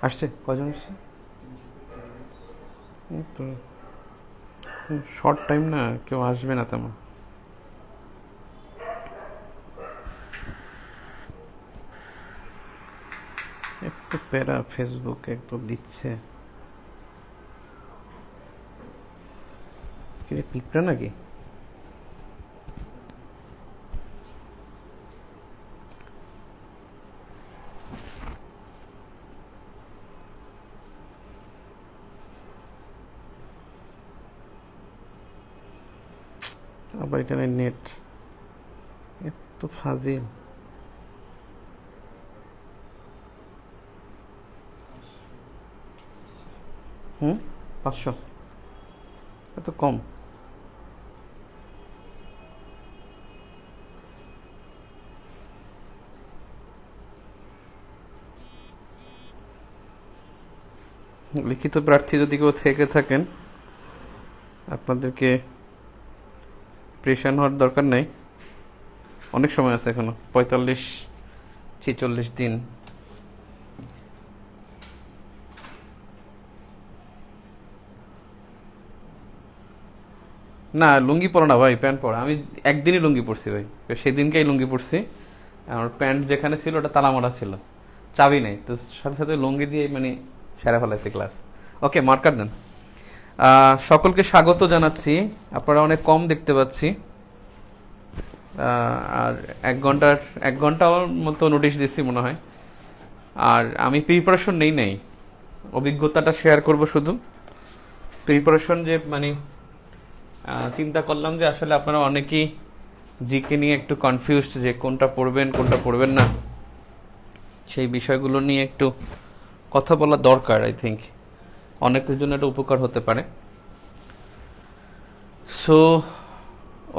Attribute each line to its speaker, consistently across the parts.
Speaker 1: আসছে কজন আসছে? তো শর্ট টাইম না, কেউ আসবে না তেমন। একটু প্যারা ফেসবুকে একটু দিচ্ছে। কিরে পিঁপড়া নাকি? আবার এখানে নেট এত ফাজিল। হুম, 500 এত কম? লিখিত প্রার্থী যদি কেউ থেকে থাকেন, আপনাদেরকে প্রেশান হওয়ার দরকার নেই। অনেক সময় আছে এখনো, 45-46 দিন। না লুঙ্গি পরো না ভাই, প্যান্ট পরো। আমি একদিনই লুঙ্গি পরছি ভাই, সেদিনকেই লুঙ্গি পরছি। আমার প্যান্ট যেখানে ছিল ওটা তালা মারা ছিল, চাবি নেই, তো সাথে সাথে লুঙ্গি দিয়ে মানে সেরা ফেলাইছি ক্লাস। ওকে, মার্কার দেন। সকলকে স্বাগত জানাচ্ছি। আপনারা অনেক কম দেখতে পাচ্ছি। আর 1 ঘন্টার মতো নোটিশ দিচ্ছি মনে হয়। আর আমি প্রিপারেশন নেই, অভিজ্ঞতাটা শেয়ার করব শুধু। প্রিপারেশন যে মানে চিন্তা করলাম যে আসলে আপনারা অনেকেই জিকে নিয়ে একটু কনফিউজড, যে কোনটা পড়বেন কোনটা পড়বেন না, সেই বিষয়গুলো নিয়ে একটু কথা বলা দরকার। আই থিঙ্ক অনেকের জন্য এটা উপকার হতে পারে। So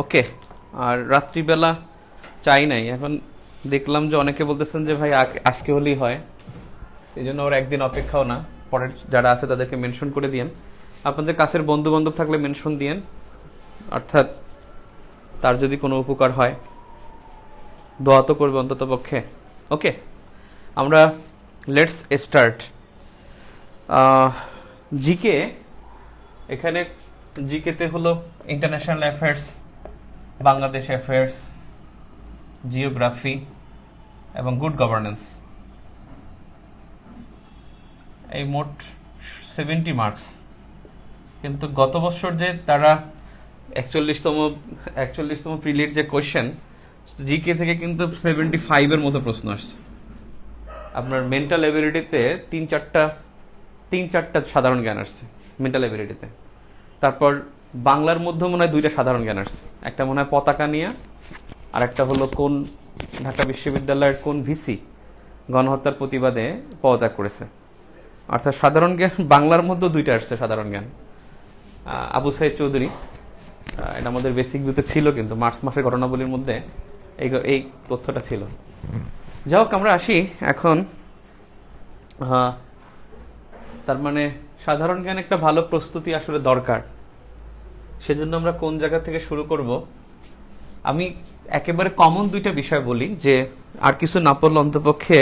Speaker 1: okay. আর রাত্রিবেলা চাই নাই, এখন দেখলাম যে অনেকে বলতেছেন যে ভাই আজকে হলেই হয়, এই জন্য ওর একদিন অপেক্ষাও না। পরের যারা আছে তাদেরকে মেনশন করে দিয়েন। আপনাদের কাছের বন্ধু বান্ধব থাকলে মেনশন দিয়েন, অর্থাৎ তার যদি কোনো উপকার হয়, দোয়া তো করবে অন্তত পক্ষে। ওকে, আমরা লেটস স্টার্ট। জিকে, এখানে জিকেতে হলো international affairs, Bangladesh affairs, geography এবং গুড গভর্নেন্স। এই মোট 70 মার্কস। কিন্তু গত বছর যে তারা 41তম প্রিলির যে কোয়েশ্চেন, জিকে থেকে কিন্তু 75-এর মতো প্রশ্ন আসছে। আপনার মেন্টাল এবিলিটিতে তিন চারটা সাধারণ জ্ঞান আসছে মেন্টাল এবিলিটিতে। তারপর বাংলার মধ্যে মনে হয় 2টা সাধারণ জ্ঞান আসছে, একটা মনে হয় পতাকা নিয়ে, আর একটা হলো কোন ঢাকা বিশ্ববিদ্যালয়ের কোন ভিসি গণহত্যার প্রতিবাদে পদত্যাগ করেছে। অর্থাৎ সাধারণ জ্ঞান বাংলার মধ্যে 2টা আসছে সাধারণ জ্ঞান। আবু সাইদ চৌধুরী, এটা আমাদের বেসিক ভিউতে ছিল, কিন্তু মার্চ মাসের ঘটনাবলীর মধ্যে এই তথ্যটা ছিল। যাই হোক, আমরা আসি এখন। তার মানে সাধারণ জ্ঞান একটা ভালো প্রস্তুতি আসলে দরকার। সেজন্য আমরা কোন জায়গা থেকে শুরু করব? আমি একেবারে কমন 2টা বিষয় বলি, যে আর কিছু না পড়লে অন্তপক্ষে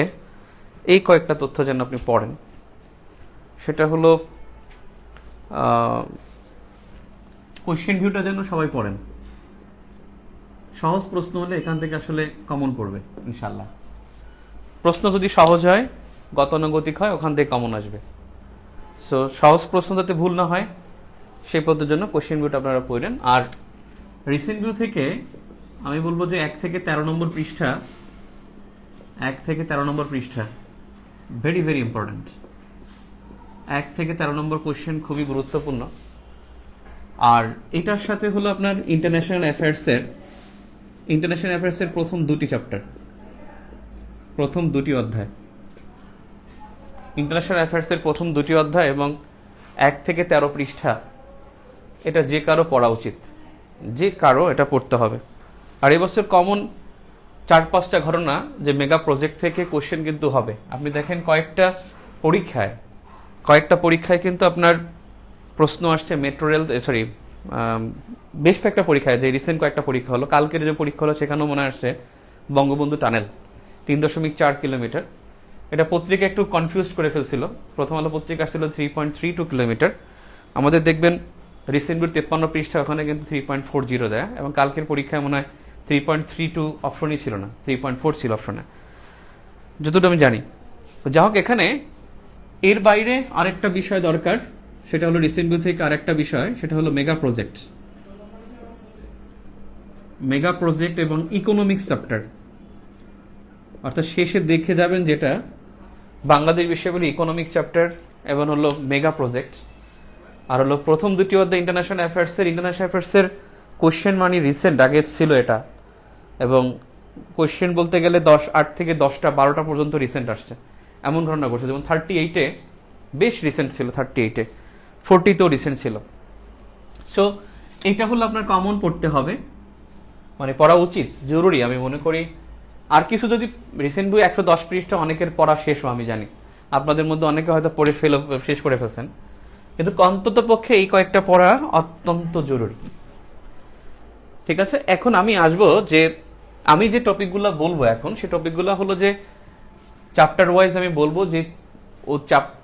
Speaker 1: এই কয়েকটা তথ্য যেন আপনি পড়েন। সেটা হলো কোশ্চেন ভিউটা যেন সবাই পড়েন। সহজ প্রশ্ন হলে এখান থেকে আসলে কমন পড়বে ইনশাল্লাহ। প্রশ্ন যদি সহজ হয়, গতানুগতিক হয়, ওখান থেকে কমন আসবে। সো সহজ প্রশ্ন যাতে ভুল না হয় সেই পদ্ধতির জন্য কোশ্চেন ভিউটা আপনারা পড়েন। আর রিসেন্ট ভিউ থেকে আমি বলবো যে 1 থেকে 13 নম্বর পৃষ্ঠা, 1 থেকে 13 নম্বর পৃষ্ঠা ভেরি ভেরি ইম্পর্টেন্ট। 1 থেকে 13 নম্বর কোশ্চেন খুবই গুরুত্বপূর্ণ। আর এটার সাথে হলো আপনার ইন্টারন্যাশনাল অ্যাফেয়ার্সের প্রথম 2টি চ্যাপ্টার, প্রথম 2টি অধ্যায়। ইন্টারন্যাশনাল অ্যাফেয়ার্সের প্রথম 2টি অধ্যায় এবং 1 থেকে 13 পৃষ্ঠা, এটা যে কারো পড়া উচিত, যে কারো এটা পড়তে হবে। আর এবছর কমন 4-5টা ঘটনা যে মেগা প্রজেক্ট থেকে কোশ্চেন কিন্তু হবে। আপনি দেখেন কয়েকটা পরীক্ষায় কিন্তু আপনার প্রশ্ন আসছে মেট্রো রেল, বেশ কয়েকটা পরীক্ষায়, যে রিসেন্ট কয়েকটা পরীক্ষা হলো, কালকের যে পরীক্ষা হলো সেখানেও মনে আসছে বঙ্গবন্ধু টানেল 3.4 কিলোমিটার, এটা পত্রিকা একটু কনফিউজ করে ফেলছিল। প্রথম আলো পত্রিকা ছিল 3.32 কিলোমিটার, আমাদের দেখবেন রিসেন্ট বিউর 53 পৃষ্ঠা, ওখানে কিন্তু 3.40 দেয়, এবং কালকের পরীক্ষায় মনে হয় 3.32 অপশনই ছিল না, 3.4 ছিল অপশনে, যতটুকু আমি জানি। তো যা হোক, এখানে এর বাইরে আরেকটা বিষয় দরকার, সেটা হলো রিসেন্ট বিউ থেকে আরেকটা বিষয়, সেটা হলো মেগা প্রজেক্ট। মেগা প্রজেক্ট এবং ইকোনমিক্স চ্যাপ্টার, অর্থাৎ শেষে দেখে যাবেন যেটা বাংলাদেশ বিষয়গুলি ইকোনমিক চ্যাপ্টার এবং হলো মেগা প্রজেক্ট, আর হলো প্রথম দুটি অধ্যায় ইন্টারন্যাশনাল অ্যাফেয়ার্সের কোশ্চেন মানে রিসেন্ট আগে ছিল এটা, এবং কোশ্চেন বলতে গেলে 8 থেকে 10টা 12টা পর্যন্ত রিসেন্ট আসছে, এমন ঘটনা ঘটছে। যেমন 38-এ বেশ রিসেন্ট ছিল, 38-এ 40-তেও রিসেন্ট ছিল। সো এটা হলো আপনার কমন পড়তে হবে, মানে পড়া উচিত, জরুরি আমি মনে করি। আর কিছু যদি রিসেন্ট বই 110 পৃষ্ঠা অনেকের পড়া শেষ, আমি জানি আপনাদের মধ্যে অনেকে হয়তো পড়ে শেষ করে ফেলছেন, কিন্তু অন্তত পক্ষে এই কয়েকটা পড়া অত্যন্ত জরুরি। ঠিক আছে, এখন আমি আসবো যে আমি যে টপিকগুলো বলবো এখন, সেই টপিকগুলো হলো যে চ্যাপ্টার ওয়াইজ আমি বলবো, যে ও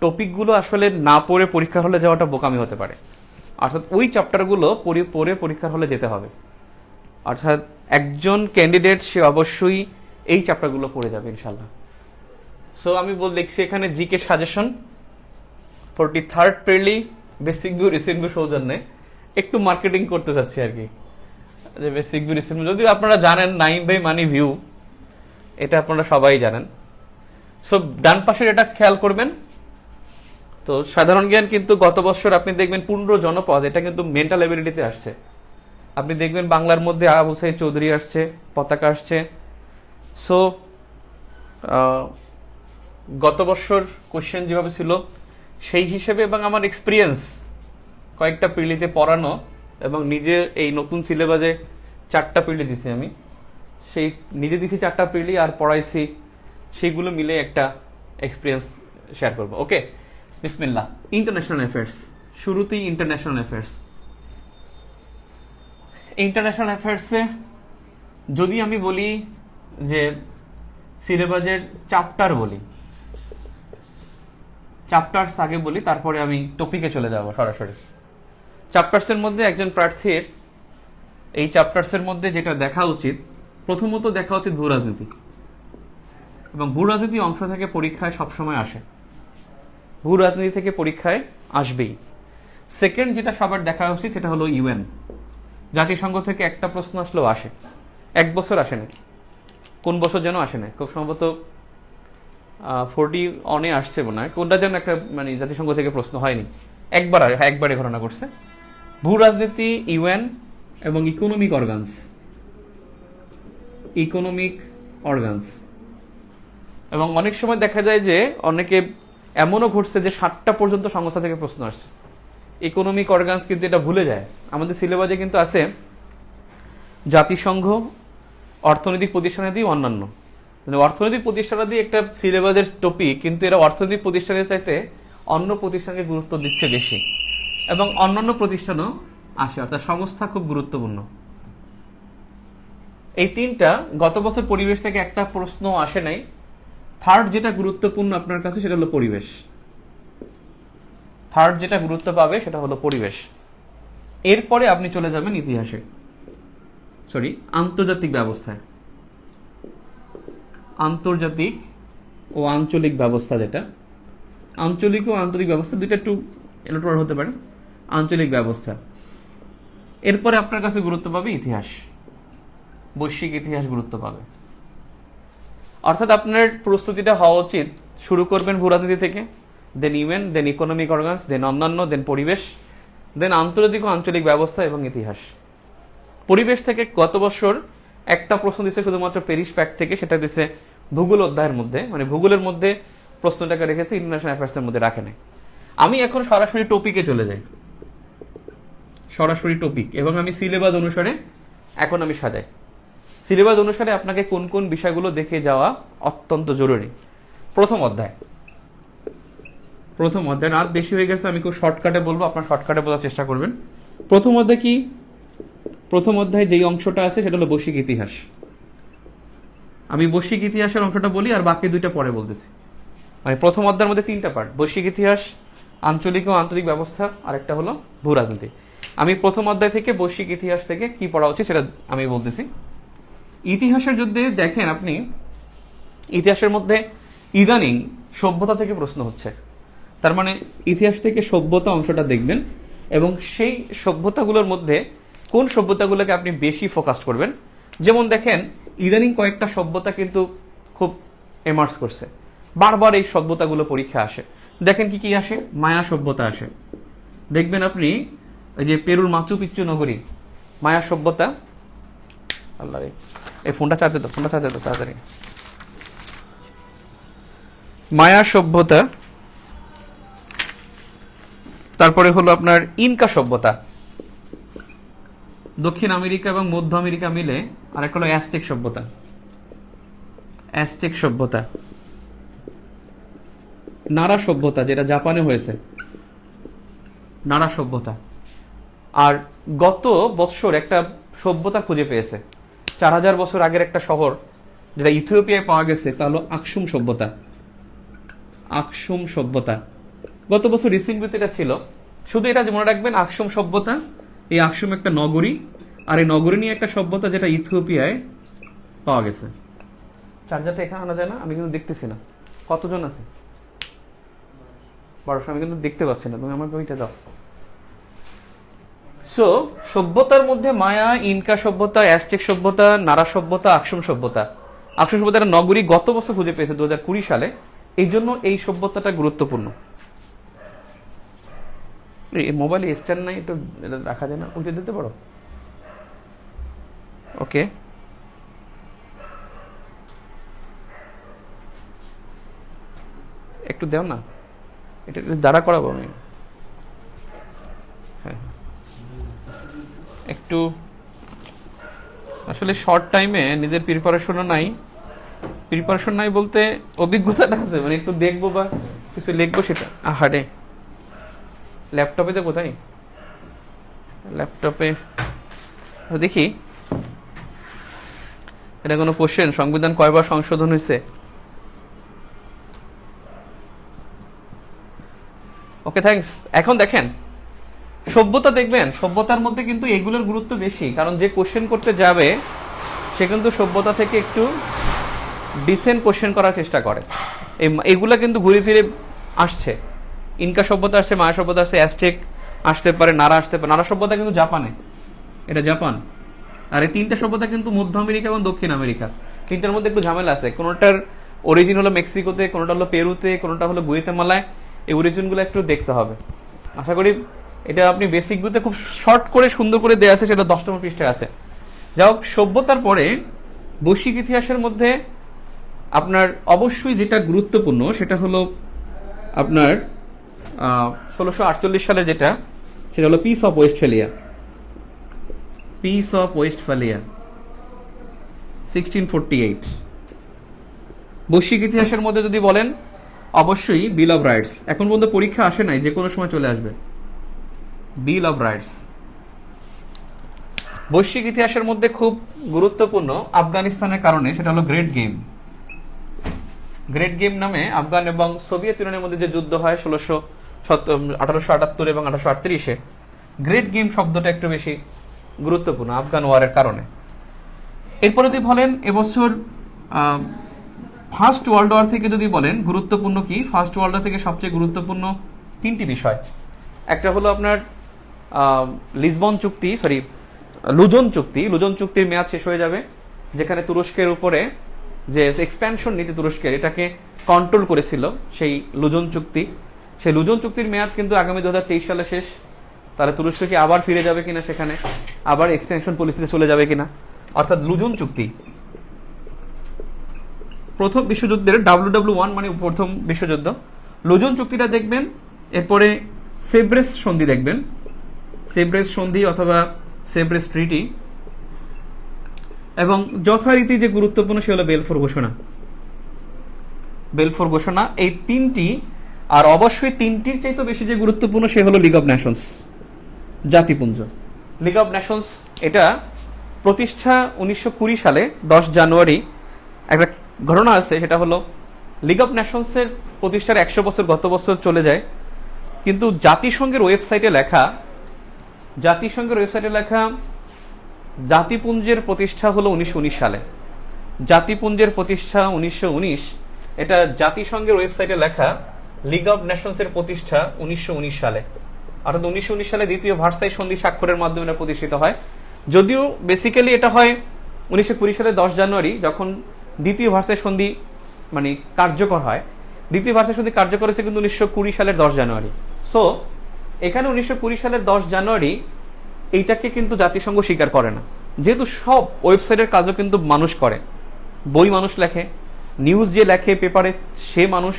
Speaker 1: টপিকগুলো আসলে না পড়ে পরীক্ষার হলে যাওয়াটা বোকামি হতে পারে, অর্থাৎ ওই চ্যাপ্টারগুলো পড়ে পরীক্ষার হলে যেতে হবে। অর্থাৎ একজন ক্যান্ডিডেট সে অবশ্যই এই চ্যাপ্টারগুলো পড়ে যাবে ইনশাল্লাহ। সো আমি লিখছি এখানে জিকে সাজেশন 43rd প্রিলি বেসিক ভিউ রিসেন্ট ভিউ সৌজন্যে একটু মার্কেটিং করতে চাচ্ছি আর কি, যে বেসিক ভিউ রিসেন্ট ভিউ যদিও আপনারা জানেন 9 বাই মানি ভিউ, এটা আপনারা সবাই জানেন। সো ডান পাশের এটা খেয়াল করবেন। তো সাধারণ জ্ঞান কিন্তু গত বছর আপনি দেখবেন 15 জনপদ, এটা কিন্তু মেন্টাল এবিলিটিতে আসছে। আপনি দেখবেন বাংলার মধ্যে আবু সাইদ চৌধুরী আসছে, পতাকা আসছে। সো গত বছর কোশ্চেন যেভাবে ছিল সেই হিসেবে, এবং আমার এক্সপিরিয়েন্স কয়েকটা পিলিতে পড়ানো, এবং নিজে এই নতুন সিলেবাসে 4টা পিলি দিছি আমি, সেই নিজে দিছি 4টা পিলি আর পড়াইছি, সেইগুলো মিলে একটা এক্সপিরিয়েন্স শেয়ার করবো। ওকে, বিসমিল্লাহ। ইন্টারন্যাশনাল অ্যাফেয়ার্স, শুরুতেই ইন্টারন্যাশনাল অ্যাফেয়ার্স। ইন্টারন্যাশনাল অ্যাফেয়ার্সে যদি আমি বলি যে সিলেবাসের চ্যাপ্টার বলি, চ্যাপ্টার্স আগে বলি, তারপরে আমি টপিকে চলে যাব সরাসরি। চ্যাপ্টার্সের মধ্যে একজন প্রার্থীর এই চ্যাপ্টার্সের মধ্যে যেটা দেখা উচিত, প্রথমত দেখা উচিত ভূ রাজনীতি, এবং ভূ রাজনীতি অংশ থেকে পরীক্ষায় সবসময় আসে, ভূ রাজনীতি থেকে পরীক্ষায় আসবেই। সেকেন্ড যেটা সবার দেখা উচিত সেটা হলো ইউএন, জাতিসংঘ থেকে একটা প্রশ্ন আসলেও আসে, এক বছর আসেনি, কোন বছর যেন আসে না, খুব সম্ভবত 41-এ আসছে মনে হয়, কোনটা যেন একটা মানে জাতিসংঘ থেকে প্রশ্ন হয়নি, একবারে ঘটনা করছে। ভূ রাজনীতি, ইউএন এবং ইকোনমিক অর্গানস। এবং অনেক সময় দেখা যায় যে অনেকে এমনও ঘটছে যে 7টা পর্যন্ত সংস্থা থেকে প্রশ্ন আসছে। ইকোনমিক অর্গানস কিন্তু এটা ভুলে যায়, আমাদের সিলেবাসে কিন্তু আছে জাতিসংঘ, অর্থনৈতিক প্রতিষ্ঠানাদি, অন্যান্য। অর্থনৈতিক প্রতিষ্ঠানাদি একটা সিলেবাসের টপিক, কিন্তু এরা অর্থনৈতিক প্রতিষ্ঠানের চাইতে অন্য প্রতিষ্ঠানকে গুরুত্ব দিচ্ছে বেশি, এবং অন্যান্য প্রতিষ্ঠানও আসে, অর্থাৎ সংস্থা খুব গুরুত্বপূর্ণ। এই 3টা, গত বছর পরিবেশ থেকে একটা প্রশ্ন আসে নাই। থার্ড যেটা গুরুত্বপূর্ণ আপনার কাছে সেটা হলো পরিবেশ, থার্ড যেটা গুরুত্ব পাবে সেটা হলো পরিবেশ। এরপরে আপনি চলে যাবেন ইতিহাসে, আন্তর্জাতিক ব্যবস্থায়, আন্তর্জাতিক ও আঞ্চলিক ব্যবস্থা, যেটা আঞ্চলিক ও আন্তরিক ব্যবস্থা দুইটা একটু এলোটর হতে পারে, আঞ্চলিক ব্যবস্থা। এরপরে আপনার কাছে গুরুত্ব পাবে ইতিহাস, বৈশ্বিক ইতিহাস গুরুত্ব পাবে। অর্থাৎ আপনার প্রস্তুতিটা হওয়া উচিত, শুরু করবেন ভূ রাজনীতি থেকে, দেন ইউএন, দেন ইকোনমিক অর্গানস, দেন অন্যান্য, দেন পরিবেশ, দেন আন্তর্জাতিক ও আঞ্চলিক ব্যবস্থা এবং ইতিহাস। পরিবেশ থেকে গত বছর একটা প্রশ্ন দিচ্ছে শুধুমাত্র প্যারিস প্যাক্ট থেকে, সেটা দিচ্ছে ভূগোল অধ্যায়ের মধ্যে, মানে ভূগোলের মধ্যে প্রশ্নটাকে রেখেছে, ইন্টারন্যাশনাল অ্যাফেয়ার্সের মধ্যে রাখে নাই। আমি এখন সরাসরি টপিকে চলে যাই, সরাসরি টপিক, এবং আমি সিলেবাস অনুসারে এখন আমি সাজাই। সিলেবাস অনুসারে আপনাকে কোন কোন বিষয়গুলো দেখে যাওয়া অত্যন্ত জরুরি। প্রথম অধ্যায়, আর বেশি হয়ে গেছে, আমি খুব শর্টকাটে বলবো, আপনার শর্টকাটে বোঝার চেষ্টা করবেন। প্রথম অধ্যায় কি? প্রথম অধ্যায় যেই অংশটা আছে সেটা হলো বৈশ্বিক ইতিহাস। আমি বৈশ্বিক ইতিহাসের অংশটা বলি, আর বাকি দুইটা পরে বলতেছি। মানে প্রথম অধ্যায়ের মধ্যে 3টা পার্ট, বৈশ্বিক ইতিহাস, আঞ্চলিক ও আন্তরিক ব্যবস্থা, আর একটা হলো ভূ রাজনীতি। আমি প্রথম অধ্যায় থেকে বৈশ্বিক ইতিহাস থেকে কি পড়া উচিত সেটা আমি বলতেছি। ইতিহাসের যুদ্ধে দেখেন আপনি, ইতিহাসের মধ্যে ইদানিং সভ্যতা থেকে প্রশ্ন হচ্ছে। তার মানে ইতিহাস থেকে সভ্যতা অংশটা দেখবেন, এবং সেই সভ্যতাগুলোর মধ্যে কোন সভ্যতাগুলোকে আপনি বেশি ফোকাস করবেন। যেমন দেখেন ইদানিং কয়েকটা সভ্যতা কিন্তু খুব এমার্স করছে, বারবার এই সভ্যতাগুলো পরীক্ষা আসে। দেখেন কি কি আসে, মায়া সভ্যতা আসে। দেখবেন আপনি এই যে পেরুর মাচু পিচ্চু নগরী, মায়া সভ্যতা। আল্লাহ রে, এই ফোনটা চার্জে দাও, ফোনটা চার্জে দাও তাড়াতাড়ি। মায়া সভ্যতা, তারপরে হলো আপনার ইনকা সভ্যতা, দক্ষিণ আমেরিকা এবং মধ্য আমেরিকা মিলে, আর একটা হলো অ্যাজটেক সভ্যতা। অ্যাজটেক সভ্যতা, নারা সভ্যতা যেটা জাপানে হয়েছে, নারা সভ্যতা। আর গত বছর একটা সভ্যতা খুঁজে পেয়েছে 4000 বছর আগের একটা শহর যেটা ইথিওপিয়ায় পাওয়া গেছে, তা হলো আকসুম সভ্যতা। আকসুম সভ্যতা গত বছর রিসেন্টলি এটা ছিল। শুধু এটা মনে রাখবেন, আকসুম সভ্যতা, এই আকসুম একটা নগরী, আর এই নগরী নিয়ে একটা সভ্যতা যেটা ইথিওপিয়ায় পাওয়া গেছে। চার্জারটা এখানে আনা যায় না? আমি কিন্তু দেখতেছি না কতজন আছে। 1200, আমি কিন্তু দেখতে পাচ্ছি না, তুমি আমাকে ওইটা দাও। সো সভ্যতার মধ্যে মায়া, ইনকা সভ্যতা, অ্যাজটেক সভ্যতা, নারা সভ্যতা, আকসুম সভ্যতা। আকসুম সভ্যতা একটা নগরী গত বছর খুঁজে পেয়েছে 2020 সালে, এই জন্য এই সভ্যতাটা গুরুত্বপূর্ণ। এই মোবাইলে স্ট্যান্ড নাই, একটু রাখা যায় না? উঠে দিতে পারো? ওকে, একটু দেও না, এটা দাঁড়া করাবো আমি। হ্যাঁ, একটু আসলে শর্ট টাইমে নিজের প্রিপারেশনও নাই। প্রিপারেশন নাই বলতে অভিজ্ঞতাটা আছে, মানে একটু দেখবো বা কিছু লিখবো সেটা। আহারে, ল্যাপটপে তো কোথায়? ল্যাপটপে দেখি, এটা কোনো কোশ্চেন? সংবিধান কয়বার সংশোধন হয়েছে? ওকে, থ্যাঙ্কস। এখন দেখেন সভ্যতা, দেখবেন সভ্যতার মধ্যে কিন্তু এগুলোর গুরুত্ব বেশি, কারণ যে কোশ্চেন করতে যাবে সে কিন্তু সভ্যতা থেকে একটু ডিসেন্ট কোশ্চেন করার চেষ্টা করে। এগুলা কিন্তু ঘুরে ফিরে আসছে। ইনকা সভ্যতা আসছে, মায়া সভ্যতা আসছে, অ্যাজটেক আসতে পারে, নারা আসতে পারে। নারা সভ্যতা কিন্তু জাপানে, এটা জাপান। আর এই 3টা সভ্যতা কিন্তু মধ্য আমেরিকা এবং দক্ষিণ আমেরিকা। 3টার মধ্যে একটু ঝামেলা আছে। কোনোটার অরিজিন হলো মেক্সিকোতে, কোনোটা হলো পেরুতে, কোনোটা হলো গুয়েতেমালায়। এই অরিজিনগুলো একটু দেখতে হবে। আশা করি এটা আপনি বেসিক বুঝতে খুব শর্ট করে সুন্দর করে দেওয়া আছে, সেটা 10 নম্বর পৃষ্ঠায় আছে। যাই হোক, সভ্যতার পরে বৈশ্বিক ইতিহাসের মধ্যে আপনার অবশ্যই যেটা গুরুত্বপূর্ণ সেটা হলো আপনার 1648 সালে যেটা, সেটা হলো peace of Westphalia. Peace of Westphalia 1648। বৈশ্বিক ইতিহাসের মধ্যে যদি বলেন, অবশ্যই বিল অফ রাইটস। এখন পর্যন্ত পরীক্ষা আসে নাই, যে কোনো সময় চলে আসবে বিল অফ রাইটস। বৈশ্বিক ইতিহাসের মধ্যে খুব গুরুত্বপূর্ণ আফগানিস্তানের কারণে, সেটা হলো গ্রেট গেম। গ্রেট গেম নামে আফগান এবং সোভিয়েত ইউনিয়নের মধ্যে যে যুদ্ধ হয় 1878 এবং 1838-এ, গ্রেট গেম শব্দটা একটু বেশি গুরুত্বপূর্ণ আফগান ওয়ারের কারণে। এরপরে যদি বলেন এবছর ফার্স্ট ওয়ার্ল্ড ওয়ার থেকে যদি বলেন গুরুত্বপূর্ণ কি, ফার্স্ট ওয়ার্ল্ড ওয়ার থেকে সবচেয়ে গুরুত্বপূর্ণ 3টি বিষয়। একটা হলো আপনার লিসবন চুক্তি, লুজন চুক্তি। লুজন চুক্তির মেয়াদ শেষ হয়ে যাবে, যেখানে তুরস্কের উপরে যে এক্সপ্যানশন নীতি তুরস্কের, এটাকে কন্ট্রোল করেছিল সেই লুজন চুক্তি। সেই লুজন চুক্তির মেয়াদ কিন্তু আগামী 2023 সালে শেষ। তাহলে তুরস্ক কি আবার ফিরে যাবে কিনা, সেখানে আবার এক্সটেনশন পলিসিতে চলে যাবে কিনা, অর্থাৎ লুজন চুক্তি। প্রথম বিশ্বযুদ্ধের WW1 মানে প্রথম বিশ্বযুদ্ধ, লুজন চুক্তিটা দেখবেন। এরপরে সেব্রেস সন্ধি দেখবেন, সেব্রেস সন্ধি অথবা সেব্রেস ট্রিটি। এবং যথারীতি যে গুরুত্বপূর্ণ সে হলো বেলফোর ঘোষণা। বেলফোর ঘোষণা, এই 3টি। আর অবশ্যই 3টির চাইতে বেশি যে গুরুত্বপূর্ণ সে হলো লিগ অব নেশনস, জাতিপুঞ্জ। লিগ অব নেশনস এটা প্রতিষ্ঠা 1920 সালে 10 জানুয়ারি। একটা ঘটনা আছে, সেটা হলো লিগ অফ নেশনসের প্রতিষ্ঠার 100 বছর গত বছর চলে যায়, কিন্তু জাতিসংঘের ওয়েবসাইটে লেখা জাতিপুঞ্জের প্রতিষ্ঠা হলো 1919 সালে। জাতিপুঞ্জের প্রতিষ্ঠা 1919, এটা জাতিসংঘের ওয়েবসাইটে লেখা। লিগ অফ নেশনসের প্রতিষ্ঠা 1919 সালে, অর্থাৎ 1919 সালে দ্বিতীয় ভার্সাই সন্ধি স্বাক্ষরের মাধ্যমে এটা প্রতিষ্ঠিত হয়। যদিও বেসিক্যালি এটা হয় 1920 সালের 10 জানুয়ারি, যখন দ্বিতীয় ভার্সাই সন্ধি মানে কার্যকর হয়। দ্বিতীয় ভার্সাই সন্ধি কার্যকর হয়েছে কিন্তু 1920 সালের 10 জানুয়ারি। সো এখানে 1920 সালের 10 জানুয়ারি এইটাকে কিন্তু জাতিসংঘ স্বীকার করে না, যেহেতু সব ওয়েবসাইটের কাজও কিন্তু মানুষ করে। বই মানুষ লেখে, নিউজ যে লেখে পেপারে সে মানুষ,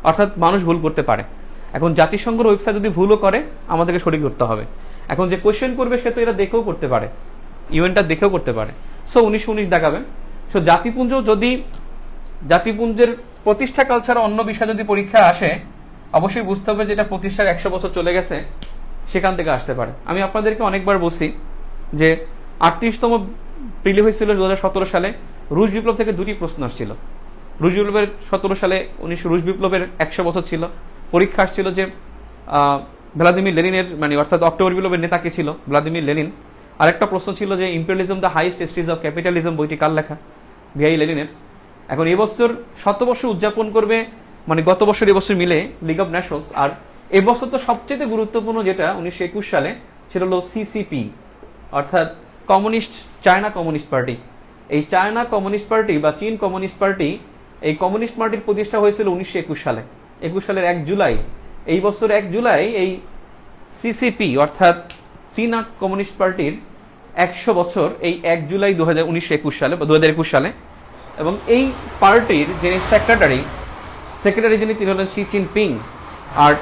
Speaker 1: অর্থাৎ মানুষ ভুল করতে পারে। এখন জাতিসংঘের ওয়েবসাইট যদি ভুলও করে আমাদেরকে সঠিক করতে হবে। এখন যে কোয়েশ্চেন করবে সে তো এটা দেখেও করতে পারে, ইভেন্টটা দেখেও করতে পারে। সো 1919 দেখাবেন। সো জাতিপুঞ্জের প্রতিষ্ঠা কাল ছাড়া অন্য বিষয় যদি পরীক্ষা আসে, অবশ্যই বুঝতে হবে যেটা প্রতিষ্ঠার 100 বছর চলে গেছে, সেখান থেকে আসতে পারে। আমি আপনাদেরকে অনেকবার বলছি যে 38তম প্রিলি হয়েছিল 2017 সালে। রুশ বিপ্লব থেকে 2টি প্রশ্ন আসছিল। রুশ বিপ্লবের 17 সালে রুশ বিপ্লবের 100 বছর ছিল। পরীক্ষা আসছিল যে ভ্লাদিমির লেনিনের অর্থাৎ অক্টোবর বিপ্লবের নেতা কে ছিল? Vladimir Lenin. আরেকটা প্রশ্ন ছিল যে imperialism the highest stage of capitalism বইটি কার লেখা? ভিআই লেনিনের। এখন এবছর 100 উদযাপন করবে, গত বছর এবছর মিলে লিগ অফ নেশনস। আর এবছর তো সবচেয়ে গুরুত্বপূর্ণ যেটা 1921 সালে, সেটা হলো সিসিপি, অর্থাৎ চায়না কমিউনিস্ট পার্টি। এই চায়না কমিউনিস্ট পার্টি বা চীন কমিউনিস্ট পার্টি, এই কমিউনিস্ট পার্টির প্রতিষ্ঠা হয়েছিল 1921 সালে। 21 সালের 1 জুলাই, এই বছর 1 জুলাই এই সিসিপি অর্থাৎ চীনা কমিউনিস্ট পার্টির 100 বছর, এই 1 জুলাই 1921 সালে বা 2021 সালে। এবং এই পার্টির যিনি সেক্রেটারি যিনি, তিনি হলেন শি জিনপিং। আর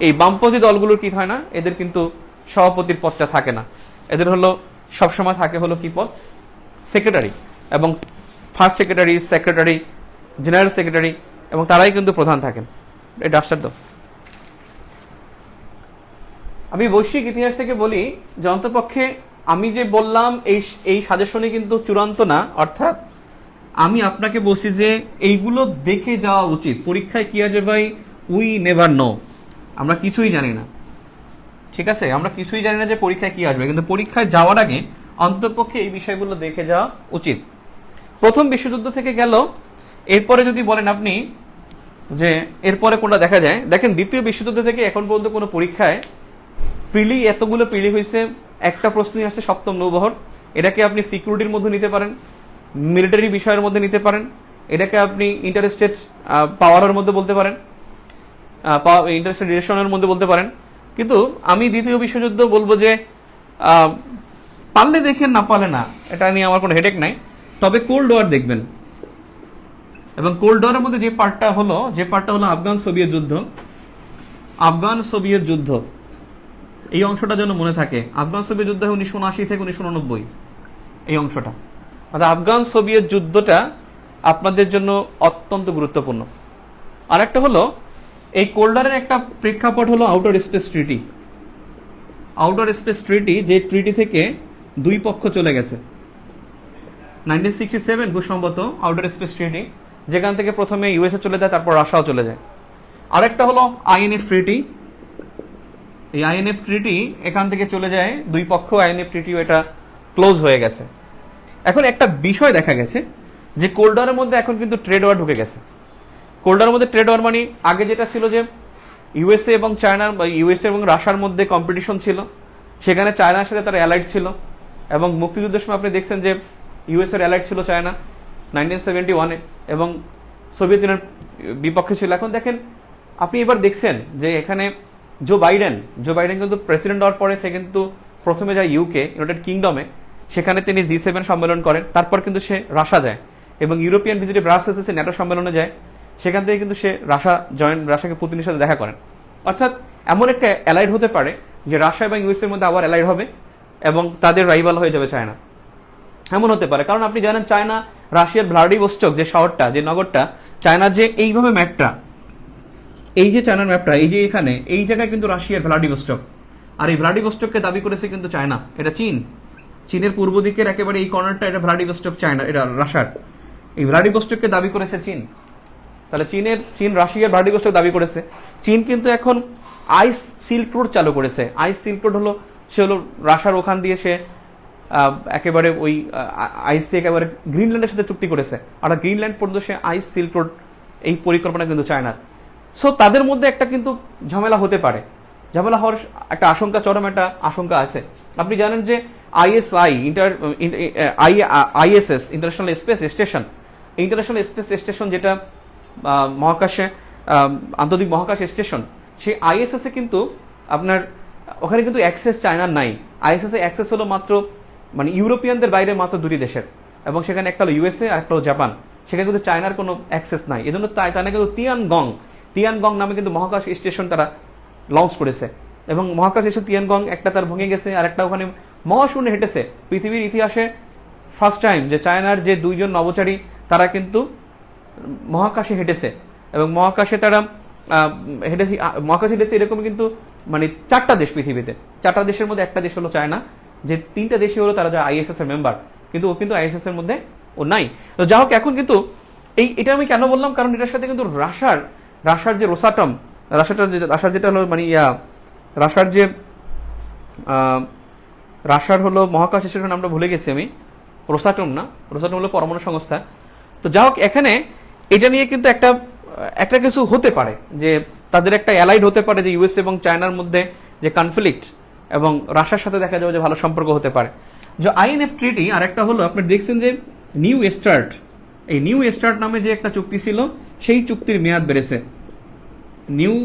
Speaker 1: এই বামপন্থী দলগুলোর কি হয় না, এদের কিন্তু সভাপতির পদটা থাকে না, এদের হলো সবসময় থাকে হলো কি পদ? সেক্রেটারি। এবং ফার্স্ট সেক্রেটারি, জেনারেল সেক্রেটারি, এবং তারাই কিন্তু প্রধান থাকেন। এটা আশ্চর্য। আমি বৈশ্বিক ইতিহাস থেকে বলি যে অন্তপক্ষে আমি যে বললাম এই সাজেশনে কিন্তু চূড়ান্ত না, অর্থাৎ আমি আপনাকে বলছি যে এইগুলো দেখে যাওয়া উচিত। পরীক্ষায় কি আসবে ভাই, উই নেভার নো, আমরা কিছুই জানি না। ঠিক আছে, আমরা কিছুই জানি না যে পরীক্ষায় কি আসবে, কিন্তু পরীক্ষায় যাওয়ার আগে অন্ততপক্ষে এই বিষয়গুলো দেখে যাওয়া উচিত। প্রথম বিশ্বযুদ্ধ থেকে গেল, এরপরে যদি বলেন আপনি যে এরপরে কোনটা দেখা যায়, দেখেন দ্বিতীয় বিশ্বযুদ্ধ থেকে এখন পর্যন্ত কোনো পরীক্ষায় এতগুলো প্রিলি হয়েছে, একটা প্রশ্নই আসছে সপ্তম নৌবহর। এটাকে আপনি সিকিউরিটির মধ্যে নিতে পারেন, মিলিটারি বিষয়ের মধ্যে নিতে পারেন, এটাকে আপনি ইন্টারস্টেট পাওয়ারের মধ্যে বলতে পারেন, ইন্টারস্টেট রিলেশনের মধ্যে বলতে পারেন। কিন্তু আমি দ্বিতীয় বিশ্বযুদ্ধ বলবো যে পারলে দেখেন, না পারলে না, এটা নিয়ে আমার কোনো হেডেক নাই। তবে কোল্ড ওয়ার দেখবেন, এবং কোল্ড ওয়ারের মধ্যে যে পার্টটা হলো আফগান সোভিয়েত যুদ্ধ, এই অংশটা যেন মনে থাকে। আফগান সোভিয়েত যুদ্ধ 1979 থেকে 1989, এই অংশটা, অর্থাৎ আফগান সোভিয়েত যুদ্ধটা আপনাদের জন্য অত্যন্ত গুরুত্বপূর্ণ। আর একটা হলো এই কোল্ড ওয়ারের একটা প্রেক্ষাপট হলো আউটার স্পেস ট্রিটি, যে ট্রিটি থেকে দুই পক্ষ চলে গেছে 1967 খুব সম্ভবত, আউটার স্পেস ট্রিটি, যেখান থেকে প্রথমে ইউএসএ চলে যায়, তারপর রাশিয়াও চলে যায়। আরেকটা হলো আইএনএফ ট্রিটি। এই আইএনএফ ট্রিটি এখান থেকে চলে যায় দুই পক্ষ, আইএনএফ ট্রিটিও এটা ক্লোজ হয়ে গেছে। এখন একটা বিষয় দেখা গেছে যে কোল্ড ওয়ারের মধ্যে এখন কিন্তু ট্রেড ওয়ার ঢুকে গেছে। কোল্ড ওয়ারের মধ্যে ট্রেড ওয়ার মানে আগে যেটা ছিল যে ইউএসএ এবং চায়নার বা ইউএসএ এবং রাশিয়ার মধ্যে কম্পিটিশন ছিল, সেখানে চায়নার সাথে তারা অ্যালাইড ছিল। এবং মুক্তিযুদ্ধের সময় আপনি দেখছেন যে ইউএসএর অ্যালাইড ছিল চায়না 1971-এ, এবং সোভিয়েত ইউনিয়নের বিপক্ষে ছিল। এখন দেখেন আপনি এবার দেখছেন যে এখানে জো বাইডেন কিন্তু প্রেসিডেন্ট হওয়ার পরে সে কিন্তু প্রথমে যায় ইউনাইটেড কিংডমে, সেখানে তিনি G7 সম্মেলন করেন, তারপর কিন্তু সে রাশিয়া যায়, এবং ইউরোপিয়ান ভিজিটে ব্রাসেলসে ন্যাটো সম্মেলনে যায়, সেখান থেকে কিন্তু সে রাশিয়াকে পুতিনের সাথে দেখা করেন। অর্থাৎ এমন একটা অ্যালাইড হতে পারে যে রাশিয়া এবং ইউএসএর মধ্যে আবার অ্যালাইড হবে এবং তাদের রাইভাল হয়ে যাবে চায়না, এমন হতে পারে। কারণ আপনি জানেন চায়না রাশিয়ার ভ্লাদিভস্টক যে শহরটা, যে নগরটা, চায়নার যে এইভাবে ম্যাপটা, এই যে চায়নার ম্যাপটা, এই যে এখানে এই জায়গায় কিন্তু রাশিয়ার ভ্লাদিভস্টক, আর এই ভ্লাদিভস্টককে দাবি করেছে কিন্তু চায়না, এটা চীনের পূর্ব দিকের একেবারে এই কর্নারটা, এটা ভ্লাদিভস্টক চায়না, এটা রাশিয়ার। এই ভ্লাদিভস্টককে দাবি করেছে চীন। তাহলে চীন রাশিয়ার ভার্ডিগোস্টক দাবি করেছে। চীন কিন্তু এখন আইস সিল্ক রোড চালু করেছে। আইস সিল্ক রোড হলো রাশিয়ার ওখান দিয়ে সে একেবারে ওই আইস দিয়ে একেবারে গ্রিনল্যান্ডের সাথে চুক্তি করেছে, আর গ্রিনল্যান্ড পর্যন্ত সে আইস সিল্ক রোড এই পরিকল্পনা কিন্তু চায়নার। সো তাদের মধ্যে একটা কিন্তু ঝামেলা হতে পারে, ঝামেলা হওয়ার একটা আশঙ্কা, চরম একটা আশঙ্কা আছে। আপনি জানেন যে আইএসএস ইন্টারন্যাশনাল স্পেস স্টেশন যেটা মহাকাশে আন্তর্জাতিক মহাকাশ স্টেশন, সেই আইএসএস এ কিন্তু আপনার ওখানে কিন্তু অ্যাক্সেস চায়নার নাই। আইএসএস এ অ্যাক্সেস হলো মাত্র মানে ইউরোপিয়ানদের বাইরে মাত্র 2টি দেশের, এবং সেখানে একটা হলো ইউএসএ আর একটা হলো জাপান। সেখানে কিন্তু চায়নার কোনো অ্যাক্সেস নাই। এজন্য চায়না কিন্তু তিয়ানগং নামে কিন্তু মহাকাশ স্টেশন তারা লঞ্চ করেছে, এবং মহাকাশ স্টেশন তিয়ানগং একটা তার ভেঙে গেছে, আর একটা ওখানে মহাশূন্যে হেঁটেছে। পৃথিবীর ইতিহাসে ফার্স্ট টাইম যে চায়নার যে 2জন নভোচারী তারা কিন্তু মহাকাশে হেঁটেছে, এবং মহাকাশে তারা হেঁটেছে এরকম কিন্তু মানে 4টা দেশ পৃথিবীতে, 4টা দেশের মধ্যে একটা দেশ হলো চায়না, যে 3টা দেশই হলো তারা যারা আইএসএস এর মেম্বার, কিন্তু ও কিন্তু আইএসএস এর মধ্যে ও নাই। তো যা হোক, এখন কিন্তু এটা আমি কেন বললাম, কারণ এটার সাথে কিন্তু রাশিয়ার যে রোসাটম, রাশিয়ার যেটা হলো মানে রাশিয়ার হলো মহাকাশ স্টেশন, আমরা ভুলে গেছি আমি, রোসাটম হলো পরমাণু সংস্থা। তো যা হোক, এখানে এটা নিয়ে কিন্তু একটা কিছু হতে পারে, যে তাদের একটা অ্যালাইড হতে পারে, যে ইউএস এবং চায়নার মধ্যে যে কনফ্লিক্ট, এবং রাশিয়ার সাথে দেখা যাবে যে ভালো সম্পর্ক হতে পারে। যে আইএনএফ ট্রিটি, আর একটা হলো আপনি দেখছেন যে নিউ স্টার্ট, এই নিউ স্টার্ট নামে যে একটা চুক্তি ছিল, সেই চুক্তির মেয়াদ বেড়েছে। নিউ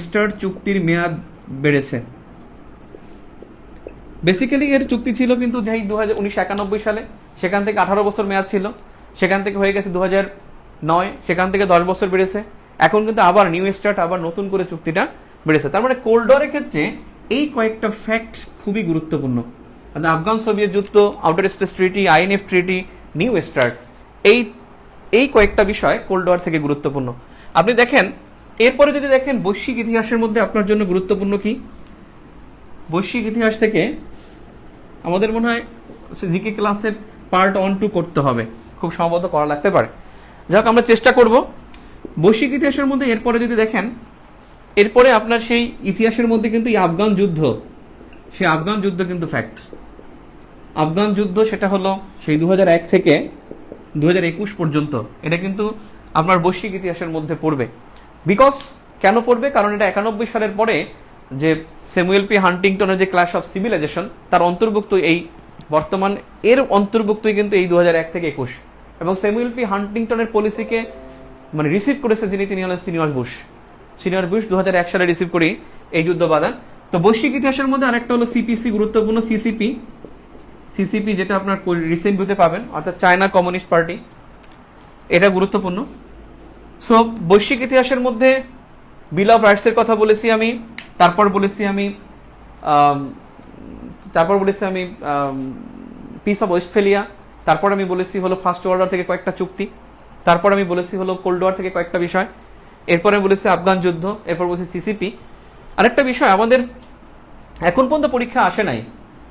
Speaker 1: স্টার্ট চুক্তির মেয়াদ বেড়েছে। বেসিক্যালি এর চুক্তি ছিল কিন্তু যেই 1991 সালে, সেখান থেকে 18 বছর মেয়াদ ছিল, সেখান থেকে হয়ে গেছে 2009, সেখান থেকে 10 বছর বেড়েছে। এখন কিন্তু আবার নিউ স্টার্ট, আবার নতুন করে চুক্তিটা বেড়েছে। তার মানে কোল্ড ওয়ারের ক্ষেত্রে এই কয়েকটা ফ্যাক্ট খুবই গুরুত্বপূর্ণ। আফগান সোভিয়েত যুদ্ধ, আউটার স্পেস ট্রিটি, আইএনএফ ট্রিটি, নিউ স্টার্ট, এই কয়েকটা বিষয় কোল্ড ওয়ার থেকে গুরুত্বপূর্ণ। আপনি দেখেন, এরপরে যদি দেখেন বৈশ্বিক ইতিহাসের মধ্যে আপনার জন্য গুরুত্বপূর্ণ কি, বৈশ্বিক ইতিহাস থেকে আমাদের মনে হয় জিকে ক্লাসের পার্ট 1-2 করতে হবে, খুব সম্ভবত করা লাগতে পারে। যাই হোক, আমরা চেষ্টা করব। বৈশ্বিক ইতিহাসের মধ্যে এরপরে যদি দেখেন, এরপরে আপনার সেই ইতিহাসের মধ্যে কিন্তু এই আফগান যুদ্ধ, সেই আফগান যুদ্ধ কিন্তু ফ্যাক্ট। আফগান যুদ্ধ সেটা হলো সেই 2001 থেকে 2021 পর্যন্ত, এটা কিন্তু আপনার বৈশ্বিক ইতিহাসের মধ্যে পড়বে। বিকজ কেন পড়বে, কারণ এটা 91 সালের পরে যে স্যামুয়েল পি হান্টিংটনের যে ক্ল্যাশ অফ সিভিলাইজেশন, তার অন্তর্ভুক্ত এই বর্তমান এর অন্তর্ভুক্তই কিন্তু এই 2001 থেকে 21, এবং স্যামুয়েল পি হান্টিংটনের পলিসিকে মানে রিসিভ করেছে তিনি হলেন সিনিয়র বুশ 2001 সালে রিসিভ করি এই যুদ্ধ বাধান। তো বৈশ্বিক ইতিহাসের মধ্যে আরেকটা হলো সিপিসি গুরুত্বপূর্ণ, সিসিপি যেটা আপনার রিসেন্ট হতে পাবেন, অর্থাৎ চায়না কমিউনিস্ট পার্টি, এটা গুরুত্বপূর্ণ। সো বৈশ্বিক ইতিহাসের মধ্যে বিল অফ রাইটসের কথা বলেছি আমি, তারপর বলেছি আমি পিস অফ ওয়েস্টফেলিয়া, তারপর আমি বলেছি হলো ফার্স্ট ওয়ার্ল্ড ওয়ার থেকে কয়েকটা চুক্তি, তারপর আমি বলেছি হলো কোল্ড ওয়ার থেকে কয়েকটা বিষয়, এরপর আমি বলেছি আফগান যুদ্ধ, এরপর বলেছি সিসিপি। আরেকটা বিষয়, আমাদের এখন পর্যন্ত পরীক্ষা আসে নাই,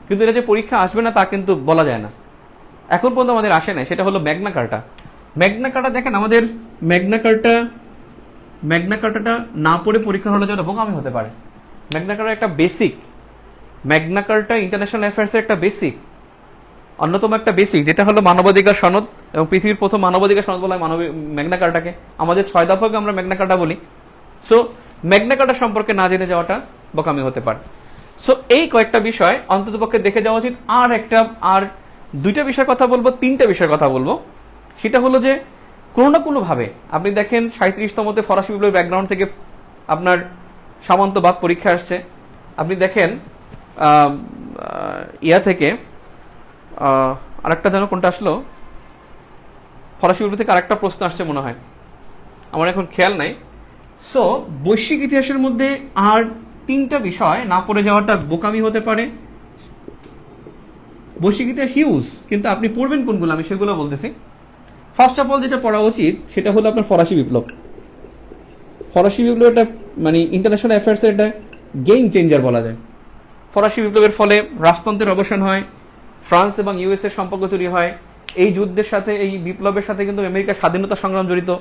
Speaker 1: কিন্তু এটা যে পরীক্ষা আসবে না তা কিন্তু বলা যায় না। এখন পর্যন্ত আমাদের আসে নাই, সেটা হলো ম্যাগনা কার্টা। দেখেন, আমাদের ম্যাগনা কার্টাটা না পড়ে পরীক্ষা হলে যেন বোকামি হতে পারে। ম্যাগনা কার্টা একটা বেসিক, ম্যাগনা কার্টা ইন্টারন্যাশনাল অ্যাফেয়ার্সের একটা বেসিক, অন্যতম একটা বেসিক, যেটা হলো মানবাধিকার সনদ, এবং পৃথিবীর প্রথম মানবাধিকার সনদ বলা হয় ম্যাগনা কার্টাকে। আমাদের 6 দফাকে আমরা ম্যাগনা কার্টা বলি। সো ম্যাগনা কার্টা সম্পর্কে না জেনে যাওয়াটা বোকামি হতে পারে। সো এই কয়েকটা বিষয় অন্ততপক্ষে দেখে যাওয়া উচিত। আর 2টা বিষয় কথা বলবো, 3টা বিষয় কথা বলবো। সেটা হলো যে কোনো না কোনোভাবে আপনি দেখেন 37তমতে ফরাসি বিপ্লবের ব্যাকগ্রাউন্ড থেকে আপনার সামন্তবাদ পরীক্ষা আসছে। আপনি দেখেন ইয়া থেকে আরেকটা যেন কোনটা আসলো, ফরাসি বিপ্লব থেকে আরেকটা প্রশ্ন আসছে মনে হয়, আমার এখন খেয়াল নাই। সো বৈশ্বিক ইতিহাসের মধ্যে আর 3টা বিষয় না পড়ে যাওয়াটা বোকামি হতে পারে। বৈশ্বিক ইতিহাস হিউজ, কিন্তু আপনি পড়বেন কোনগুলো আমি সেগুলো বলতেছি। ফার্স্ট অফ অল যেটা পড়া উচিত সেটা হলো আপনার ফরাসি বিপ্লব। এটা মানে ইন্টারন্যাশনাল অ্যাফেয়ার্সের একটা গেম চেঞ্জার বলা যায়। ফরাসি বিপ্লবের ফলে রাজতন্ত্রের অবসান হয়, ফ্রান্স এবং ইউএস এর সম্পর্ক তৈরি হয়। এই যুদ্ধের সাথে, এই বিপ্লবের সাথে কিন্তু আমেরিকার স্বাধীনতা সংগ্রাম জড়িত।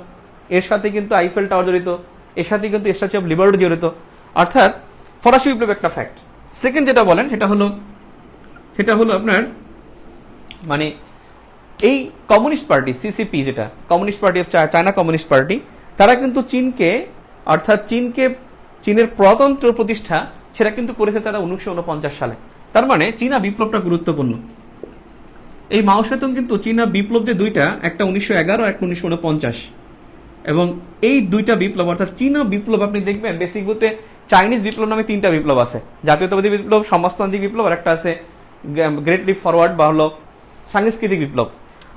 Speaker 1: এর সাথে কিন্তু আইফেল টাওয়ার জড়িত, এর সাথে কিন্তু স্ট্যাচু অফ লিবার্টি জড়িত, অর্থাৎ ফরাসি বিপ্লব একটা ফ্যাক্ট। সেকেন্ড যেটা বলেন সেটা হলো আপনার মানে এই কমিউনিস্ট পার্টি সিসিপি, যেটা communist party of China communist party, তারা কিন্তু চীনের প্রজাতন্ত্র প্রতিষ্ঠা সেটা কিন্তু করেছে তারা 1949 সালে। তার মানে চীনা বিপ্লবটা গুরুত্বপূর্ণ। এই মাও সেতুং কিন্তু চীনা বিপ্লব যে দুইটা, একটা 1911 আর একটা 1949, এবং এই দুইটা বিপ্লব অর্থাৎ চীনা বিপ্লব আপনি দেখবেন বেসিক বলতে চাইনিজ বিপ্লব নামে তিনটা বিপ্লব আছে, জাতীয়তাবাদী বিপ্লব, সমাজতান্ত্রিক বিপ্লব, আর একটা আছে গ্রেট লিপ ফরওয়ার্ড বা হলো সাংস্কৃতিক বিপ্লব,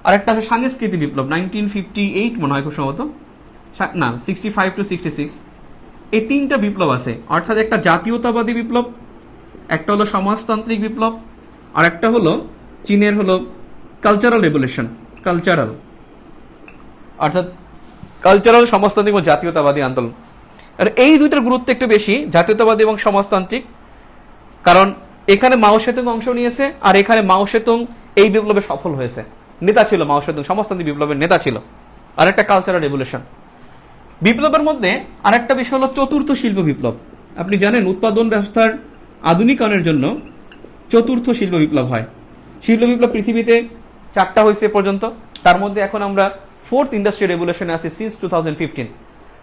Speaker 1: আর একটা আছে সাংস্কৃতিক বিপ্লব 1958 মনে হয় খুব সম্ভবত, না 65 to 66। এই তিনটা বিপ্লব আছে, অর্থাৎ একটা জাতীয়তাবাদী বিপ্লব, একটা হলো সমাজতান্ত্রিক বিপ্লব, আর একটা হলো চীনের হলো কালচারাল রেভলিউশন, অর্থাৎ কালচারাল সমাজতান্ত্রিক ও জাতীয়তাবাদী আন্দোলন। আর এই দুইটার গুরুত্ব একটু বেশি, জাতীয়তাবাদী এবং সমাজতান্ত্রিক, কারণ এখানে মাও সেতুং অংশ নিয়েছে, আর এখানে মাও সেতুং এই বিপ্লবে সফল হয়েছে, নেতা ছিল মাও সেতুং, সমাজতান্ত্রিক বিপ্লবের নেতা ছিল। আর একটা কালচারাল রেভলিউশন। বিপ্লবের মধ্যে আরেকটা বিষয় হলো চতুর্থ শিল্প বিপ্লব। আপনি জানেন উৎপাদন ব্যবস্থার আধুনিকরণের জন্য চতুর্থ শিল্প বিপ্লব হয়। শিল্প বিপ্লব পৃথিবীতে 4টা হয়েছে পর্যন্ত, তার মধ্যে এখন আমরা ফোর্থ ইন্ডাস্ট্রিয়াল রেভলিউশনে আছি সিন্স 2015।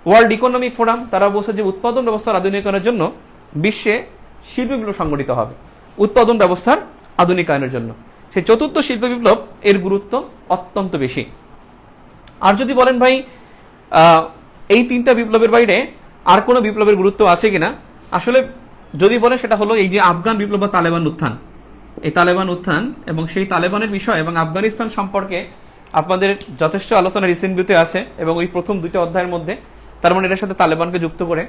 Speaker 1: ওয়ার্ল্ড ইকোনমিক ফোরাম তারা বলছে যে উৎপাদন ব্যবস্থার আধুনিকরণের জন্য বিশ্বে শিল্প বিপ্লব সংগঠিত হবে, উৎপাদন ব্যবস্থার আধুনিকায়নের জন্য। সেই চতুর্থ শিল্প বিপ্লব এর গুরুত্ব অত্যন্ত বেশি। আর যদি বলেন ভাই এই তিনটা বিপ্লবের বাইরে আর কোনো বিপ্লবের গুরুত্ব আছে কিনা, আসলে যদি বলেন সেটা হলো এই যে আফগান বিপ্লব বা তালেবান উত্থান, এই তালেবান উত্থান এবং সেই তালেবানের বিষয় এবং আফগানিস্তান সম্পর্কে আপনাদের যথেষ্ট আলোচনা রিসেন্ট ভিউতে আছে, এবং ওই প্রথম 2টা অধ্যায়ের মধ্যে, তার মানে এটার সাথে তালেবানকে যুক্ত করে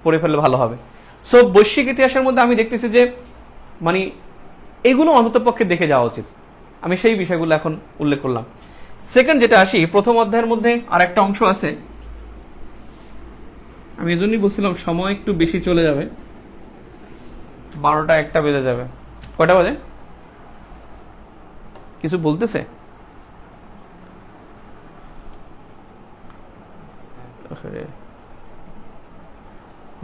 Speaker 1: পড়ে ফেললে ভালো হবে। সো বৈশ্বিক ইতিহাসের মধ্যে আমি দেখতেছি যে মানে এগুলো অন্তত পক্ষে দেখে যাওয়া উচিত, আমি সেই বিষয়গুলো এখন উল্লেখ করলাম। সেকেন্ড যেটা আসি, প্রথম অধ্যায়ের মধ্যে আর একটা অংশ আছে, আমি এজন্যই বলছিলাম সময় একটু বেশি চলে যাবে, 12টা 1টা বেজে যাবে। কয়টা বাজে? কিছু বলতেছে?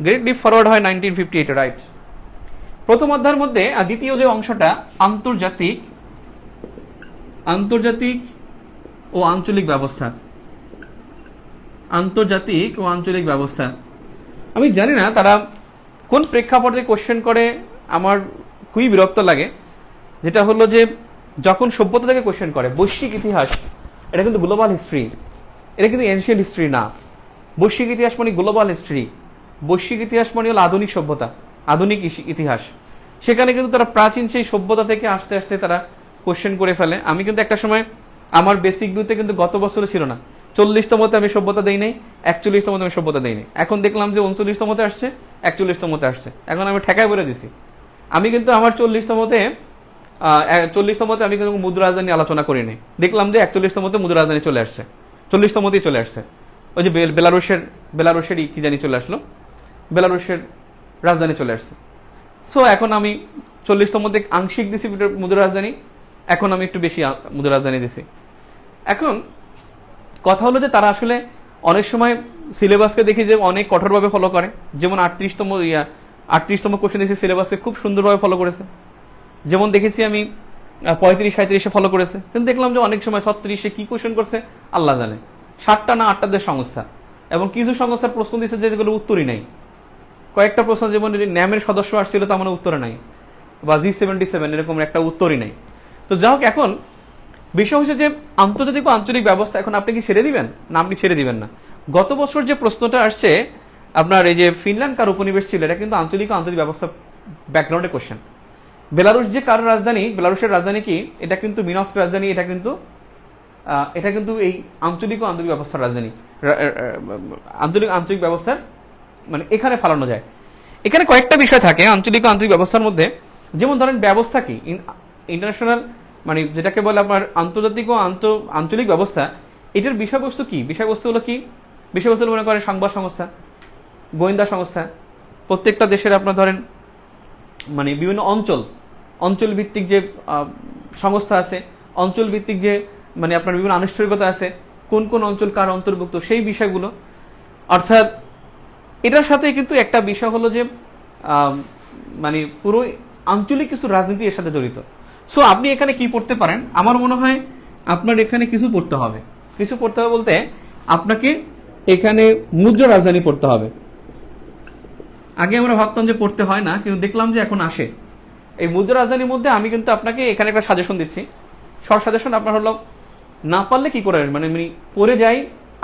Speaker 1: গ্রেট লিপ ফরওয়ার্ড হয় 1958, রাইট। প্রথম অধ্যায়ের মধ্যে দ্বিতীয় যে অংশটা আন্তর্জাতিক ও আঞ্চলিক ব্যবস্থা, আন্তর্জাতিক ও আঞ্চলিক ব্যবস্থা। আমি জানি না তারা কোন প্রেক্ষাপটে কোশ্চেন করে, আমার খুবই বিরক্ত লাগে। যেটা হলো যে যখন সভ্যতা থেকে কোশ্চেন করে, বৈশ্বিক ইতিহাস এটা কিন্তু গ্লোবাল হিস্ট্রি, এটা কিন্তু এনশিয়েন্ট হিস্ট্রি না। বৈশ্বিক ইতিহাস মানে গ্লোবাল হিস্ট্রি, বৈশ্বিক ইতিহাস মানে হলো আধুনিক সভ্যতা, আধুনিক ইতিহাস। সেখানে কিন্তু তারা প্রাচীন সেই সভ্যতা থেকে আস্তে আস্তে তারা কোশ্চেন করে ফেলে। আমি কিন্তু একটা সময় আমার বেসিক ভিউতে কিন্তু গত বছরও ছিল না, 40তমতে আমি সভ্যতা দেই নাই, 41তমতে আমি সভ্যতা দেই নাই। এখন দেখলাম যে 39তমতে আসছে, 41তমতে আসছে, এখন আমি ঠেকায় বলে দিছি। আমি কিন্তু আমার 40তমতে আমি কিন্তু মুদ্রা রাজধানী আলোচনা করি নাই, দেখলাম যে 41তমতে মুদ্রা রাজধানী চলে আসছে, 40তমতেই চলে আসছে। ওই যে বেলারুশের কি জানি চলে আসলো, বেলারুশের রাজধানী চলে আসছে। সো এখন আমি 40তমতে আংশিক দিছি মুদ্রা রাজধানী, এখন আমি একটু বেশি মুদ্রা রাজধানী দিছি। এখন কথা হলো যে তারা আসলে অনেক সময় সিলেবাসকে দেখি যে অনেক কঠোরভাবে ফলো করে, যেমন 38তম কোশ্চেন দেখছি সিলেবাসকে খুব সুন্দরভাবে ফলো করেছে। যেমন দেখেছি আমি 35-37 ফলো করেছে, কিন্তু দেখলাম যে অনেক সময় 36 কি কোশ্চেন করছে আল্লাহ জানে, 7টা না 8টা দেশ সংস্থা, এবং কিছু সংস্থার প্রশ্ন দিচ্ছে যেগুলো উত্তরই নাই। কয়েকটা প্রশ্ন যেমন ন্যামের সদস্য আসছিল তার মানে উত্তরে নাই, বা G77 এরকম একটা উত্তরই নাই। তো যাই হোক, এখন বিষয় হচ্ছে যে আন্তর্জাতিক ও আঞ্চলিক ব্যবস্থা এখন আপনি কি ছেড়ে দিবেন না, আপনি ছেড়ে দিবেন না। গত বছর যে প্রশ্নটা আসছে আপনার, এই যে ফিনল্যান্ড কার উপনিবেশ ছিল, এটা কিন্তু আঞ্চলিক ও আন্তর্জাতিক ব্যবস্থা ব্যাকগ্রাউন্ডে কোশ্চেন। বেলারুশ যে কার রাজধানী, বেলারুশের রাজধানী কি, এটা কিন্তু মিনস্ক রাজধানী, এটা কিন্তু এই আঞ্চলিক ও আন্তর্জাতিক ব্যবস্থার রাজধানী, আঞ্চলিক ব্যবস্থার মানে এখানে ফালানো যায়। এখানে কয়েকটা বিষয় থাকে আঞ্চলিক ও আন্তর্জাতিক ব্যবস্থার মধ্যে, যেমন ধরেন ব্যবস্থা কি, ইন্টারন্যাশনাল মানে যেটাকে বলে আপনার আন্তর্জাতিক ও আঞ্চলিক ব্যবস্থা, এটার বিষয়বস্তু কি, বিষয়বস্তু হলো মনে করেন সংবাদ সংস্থা, গোয়েন্দা সংস্থা, প্রত্যেকটা দেশের আপনার ধরেন মানে বিভিন্ন অঞ্চল ভিত্তিক যে সংস্থা আছে, অঞ্চল ভিত্তিক যে মানে আপনার বিভিন্ন আনুষ্ঠানিকতা আছে, কোন কোন অঞ্চল কার অন্তর্ভুক্ত সেই বিষয়গুলো। অর্থাৎ এটার সাথে কিন্তু একটা বিষয় হলো যে মানে পুরো আঞ্চলিক কিছু রাজনীতি এর সাথে জড়িত। সো আপনি এখানে কি পড়তে পারেন, আমার মনে হয় আপনার এখানে কিছু পড়তে হবে। কিছু পড়তে হবে বলতে আপনাকে এখানে মুদ্রা রাজধানী পড়তে হবে। আগে আমরা ভাবতাম যে পড়তে হয় না, কিন্তু দেখলাম যে এখন আসে। এই মুদ্রা রাজধানীর মধ্যে আমি কিন্তু আপনাকে এখানে একটা সাজেশন দিচ্ছি। শর্ট সাজেশন আপনার হলো, না পারলে কি করে মানে পড়ে যাই,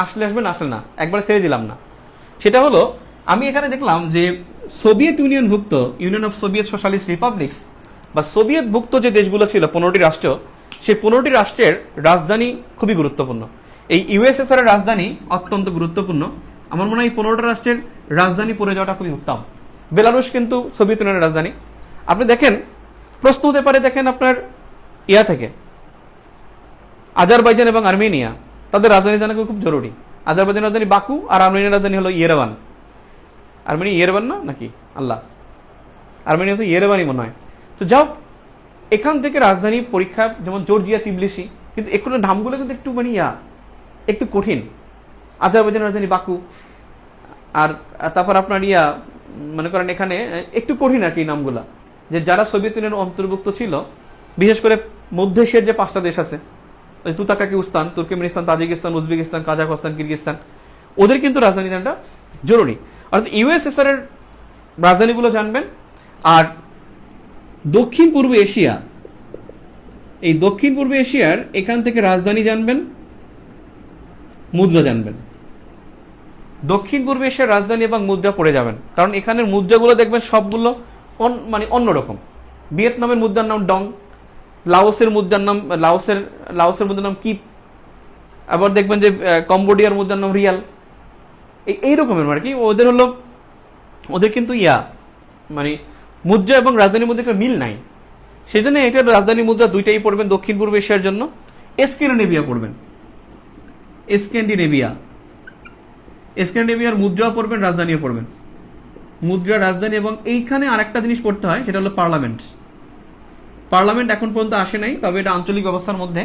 Speaker 1: আসলে আসবে না আসলে না, একবার ছেড়ে দিলাম না। সেটা হলো আমি এখানে দেখলাম যে সোভিয়েত ইউনিয়নভুক্ত union of Soviet socialist republics বা সোভিয়েত ভুক্ত যে দেশগুলো ছিল 15টি রাষ্ট্র, সেই 15টি রাষ্ট্রের রাজধানী খুবই গুরুত্বপূর্ণ। এই ইউএসএসআর এর রাজধানী অত্যন্ত গুরুত্বপূর্ণ। আমার মনে হয় এই 15টা রাষ্ট্রের রাজধানী পড়ে যাওয়াটা খুবই উত্তম। বেলারুশ কিন্তু সোভিয়েত ইউনিয়নের রাজধানী। আপনি দেখেন প্রশ্ন হতে পারে, দেখেন আপনার ইয়া থেকে আজারবাইজান এবং আর্মেনিয়া, তাদের রাজধানী জানা খুব জরুরি। আজারবাইজানের রাজধানী বাকু আর আর্মেনিয়ার রাজধানী হলো ইয়েরেভান। আর্মেনিয়া ইয়েরেভান না নাকি, আল্লাহ, আর্মেনিয়া তো ইয়েরেভানই মনে হয়। তো যাও, এখান থেকে রাজধানী পরীক্ষা, যেমন জর্জিয়া তিবলিসি, কিন্তু একটু নামগুলো কিন্তু একটু মানে একটু কঠিন। আজারবাইজানের রাজধানী বাকু, আর তারপর আপনার মনে করেন এখানে একটু কঠিন আর কি নামগুলা, যে যারা সোভিয়েত ইউনিয়নের অন্তর্ভুক্ত ছিল, বিশেষ করে মধ্য এশিয়ার যে 5টা দেশ আছে, তুতাকাকিস্তান, Turkmenistan, Tajikistan, Uzbekistan, Kazakhstan, Kyrgyzstan, ওদের কিন্তু রাজধানী জানাটা জরুরি। অর্থাৎ ইউএসএসআর এর রাজধানীগুলো জানবেন। আর দক্ষিণ পূর্ব এশিয়া, এই দক্ষিণ পূর্ব এশিয়ার এখান থেকে রাজধানী জানবেন, মুদ্রা জানবেন। দক্ষিণ পূর্ব এশিয়ার রাজধানী এবং মুদ্রা পড়ে যাবেন, কারণ এখানের মুদ্রাগুলো দেখবেন সবগুলো মানে অন্যরকম। ভিয়েতনামের মুদ্রার নাম ডং, লাওসের মুদ্রার নাম লাওসের মুদ্রার নাম কিপ, আবার দেখবেন যে কম্বোডিয়ার মুদ্রার নাম রিয়াল। এই রকমের আর কি ওদের হলো, ওদের কিন্তু মানে মুদ্রা এবং রাজধানীর মধ্যে একটা মিল নাই। সেই জন্য এটার রাজধানী মুদ্রা দুইটাই পড়বেন দক্ষিণ পূর্ব এশিয়ার জন্য। স্ক্যান্ডিনেভিয়া পড়বেন, স্ক্যান্ডিনেভিয়ার মুদ্রাও পড়বেন, রাজধানীও পড়বেন। মুদ্রা, রাজধানী, এবং এইখানে আরেকটা জিনিস পড়তে হয়, সেটা হলো পার্লামেন্ট। পার্লামেন্ট এখন পর্যন্ত আসে নাই, তবে এটা আঞ্চলিক ব্যবস্থার মধ্যে।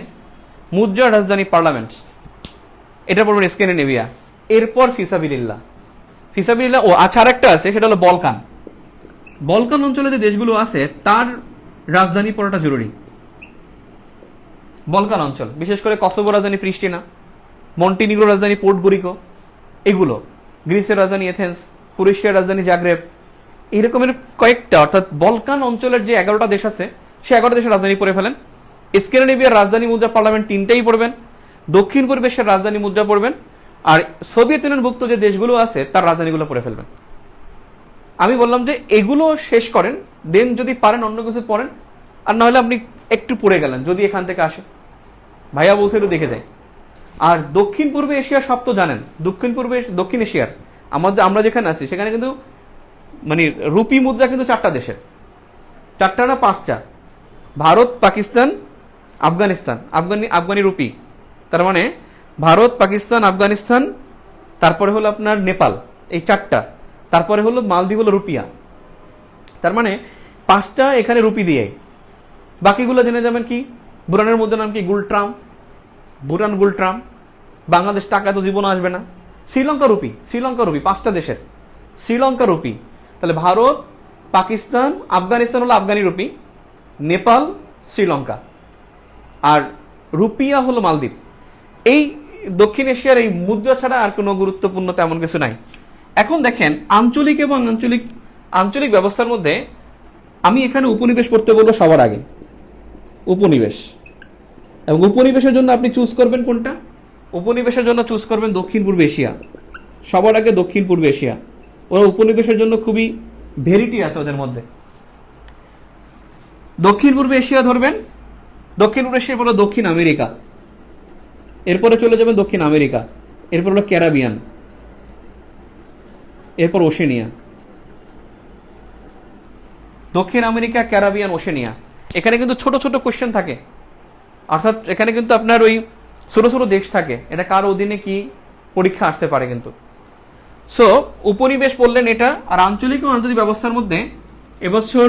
Speaker 1: মুদ্রা, রাজধানী, পার্লামেন্ট, এটা পড়বেন স্ক্যান্ডিনেভিয়া। এরপর ফিসাবিলিল্লাহ। ও আচ্ছা, আরেকটা আছে, সেটা হলো বলকান। বলকান অঞ্চলে যে দেশগুলো আছে তার রাজধানী পড়াটা জরুরি। বলকান অঞ্চল, বিশেষ করে কসোভো রাজধানী প্রিস্টিনা, মন্টিনিগ্রো রাজধানী পোর্ট গরিকো, এগুলো, গ্রিসের রাজধানী এথেন্স, ক্রোয়েশিয়ার রাজধানী জাগ্রেব, এইরকমের কয়েকটা। অর্থাৎ বলকান অঞ্চলের যে 11টা দেশ আছে, সে 11টা দেশের রাজধানী পড়ে ফেলেন। স্ক্যান্ডিনেভিয়ার রাজধানী মুদ্রা, পার্লামেন্ট, 3টাই পড়বেন। দক্ষিণ পূর্ব এশিয়ার রাজধানী মুদ্রা পড়বেন। আর সোভিয়েত ইউনিয়নভুক্ত যে দেশগুলো আছে তার রাজধানীগুলো পড়ে ফেলবেন। আমি বললাম যে এগুলো শেষ করেন, দেন যদি পারেন অন্য কিছু পড়েন, আর না হলে আপনি একটু পড়ে গেলেন যদি এখান থেকে আসে, ভাইয়া বলছে একটু দেখে যায়। আর দক্ষিণ পূর্ব এশিয়া সব তো জানেন, দক্ষিণ এশিয়ার আমরা যেখানে আছি সেখানে কিন্তু মানে রুপি মুদ্রা কিন্তু 4টা দেশের, 4টা না 5টা, ভারত, পাকিস্তান, আফগানিস্তান, আফগানি রুপি, তার মানে ভারত, পাকিস্তান, আফগানিস্তান, তারপরে হলো আপনার নেপাল, এই 4টা, তারপরে হলো মালদ্বীপ, হলো রুপিয়া। তার মানে 5টা এখানে রুপি দিয়ে। বাকিগুলো জেনে যাবেন কি, ভুটানের মুদ্রার নাম কি, গুলট্রাম, ভুটান গুলট্রাম। বাংলাদেশ টাকা তো জীবন আসবে না। শ্রীলঙ্কা রুপি, 5টা দেশের শ্রীলঙ্কা রুপি। তাহলে ভারত, পাকিস্তান, আফগানিস্তান হলো আফগানি রুপি, নেপাল, শ্রীলঙ্কা, আর রুপিয়া হলো মালদ্বীপ। এই দক্ষিণ এশিয়ার এই মুদ্রা ছাড়া আর কোনো গুরুত্বপূর্ণ তেমন কিছু নাই। এখন দেখেন আঞ্চলিক এবং আঞ্চলিক ব্যবস্থার মধ্যে আমি এখানে উপনিবেশ পড়তে বলবো সবার আগে। উপনিবেশ, এবং উপনিবেশের জন্য আপনি চুজ করবেন কোনটা? উপনিবেশের জন্য চুজ করবেন দক্ষিণ পূর্ব এশিয়া, সবার আগে দক্ষিণ পূর্ব এশিয়া। ওরা উপনিবেশের জন্য খুবই ভেরিটি আছে ওদের মধ্যে। দক্ষিণ পূর্ব এশিয়া ধরবেন, দক্ষিণ পূর্ব এশিয়ার পরে দক্ষিণ আমেরিকা, এরপরে চলে যাবেন দক্ষিণ আমেরিকা, এরপর হলো ক্যারাবিয়ান, এরপর ওশেনিয়া। দক্ষিণ আমেরিকা, ক্যারাবিয়ান, ওশেনিয়া। এখানে কিন্তু ছোট ছোট কোশ্চেন থাকে, অর্থাৎ এখানে কিন্তু আপনার ওই ছোট ছোট দেশ থাকে, এটা কার অধীনে কি পরীক্ষা আসতে পারে কিন্তু। সো উপনিবেশ বললেন এটা। আর আঞ্চলিক ও আন্তর্জাতিক ব্যবস্থার মধ্যে এবছর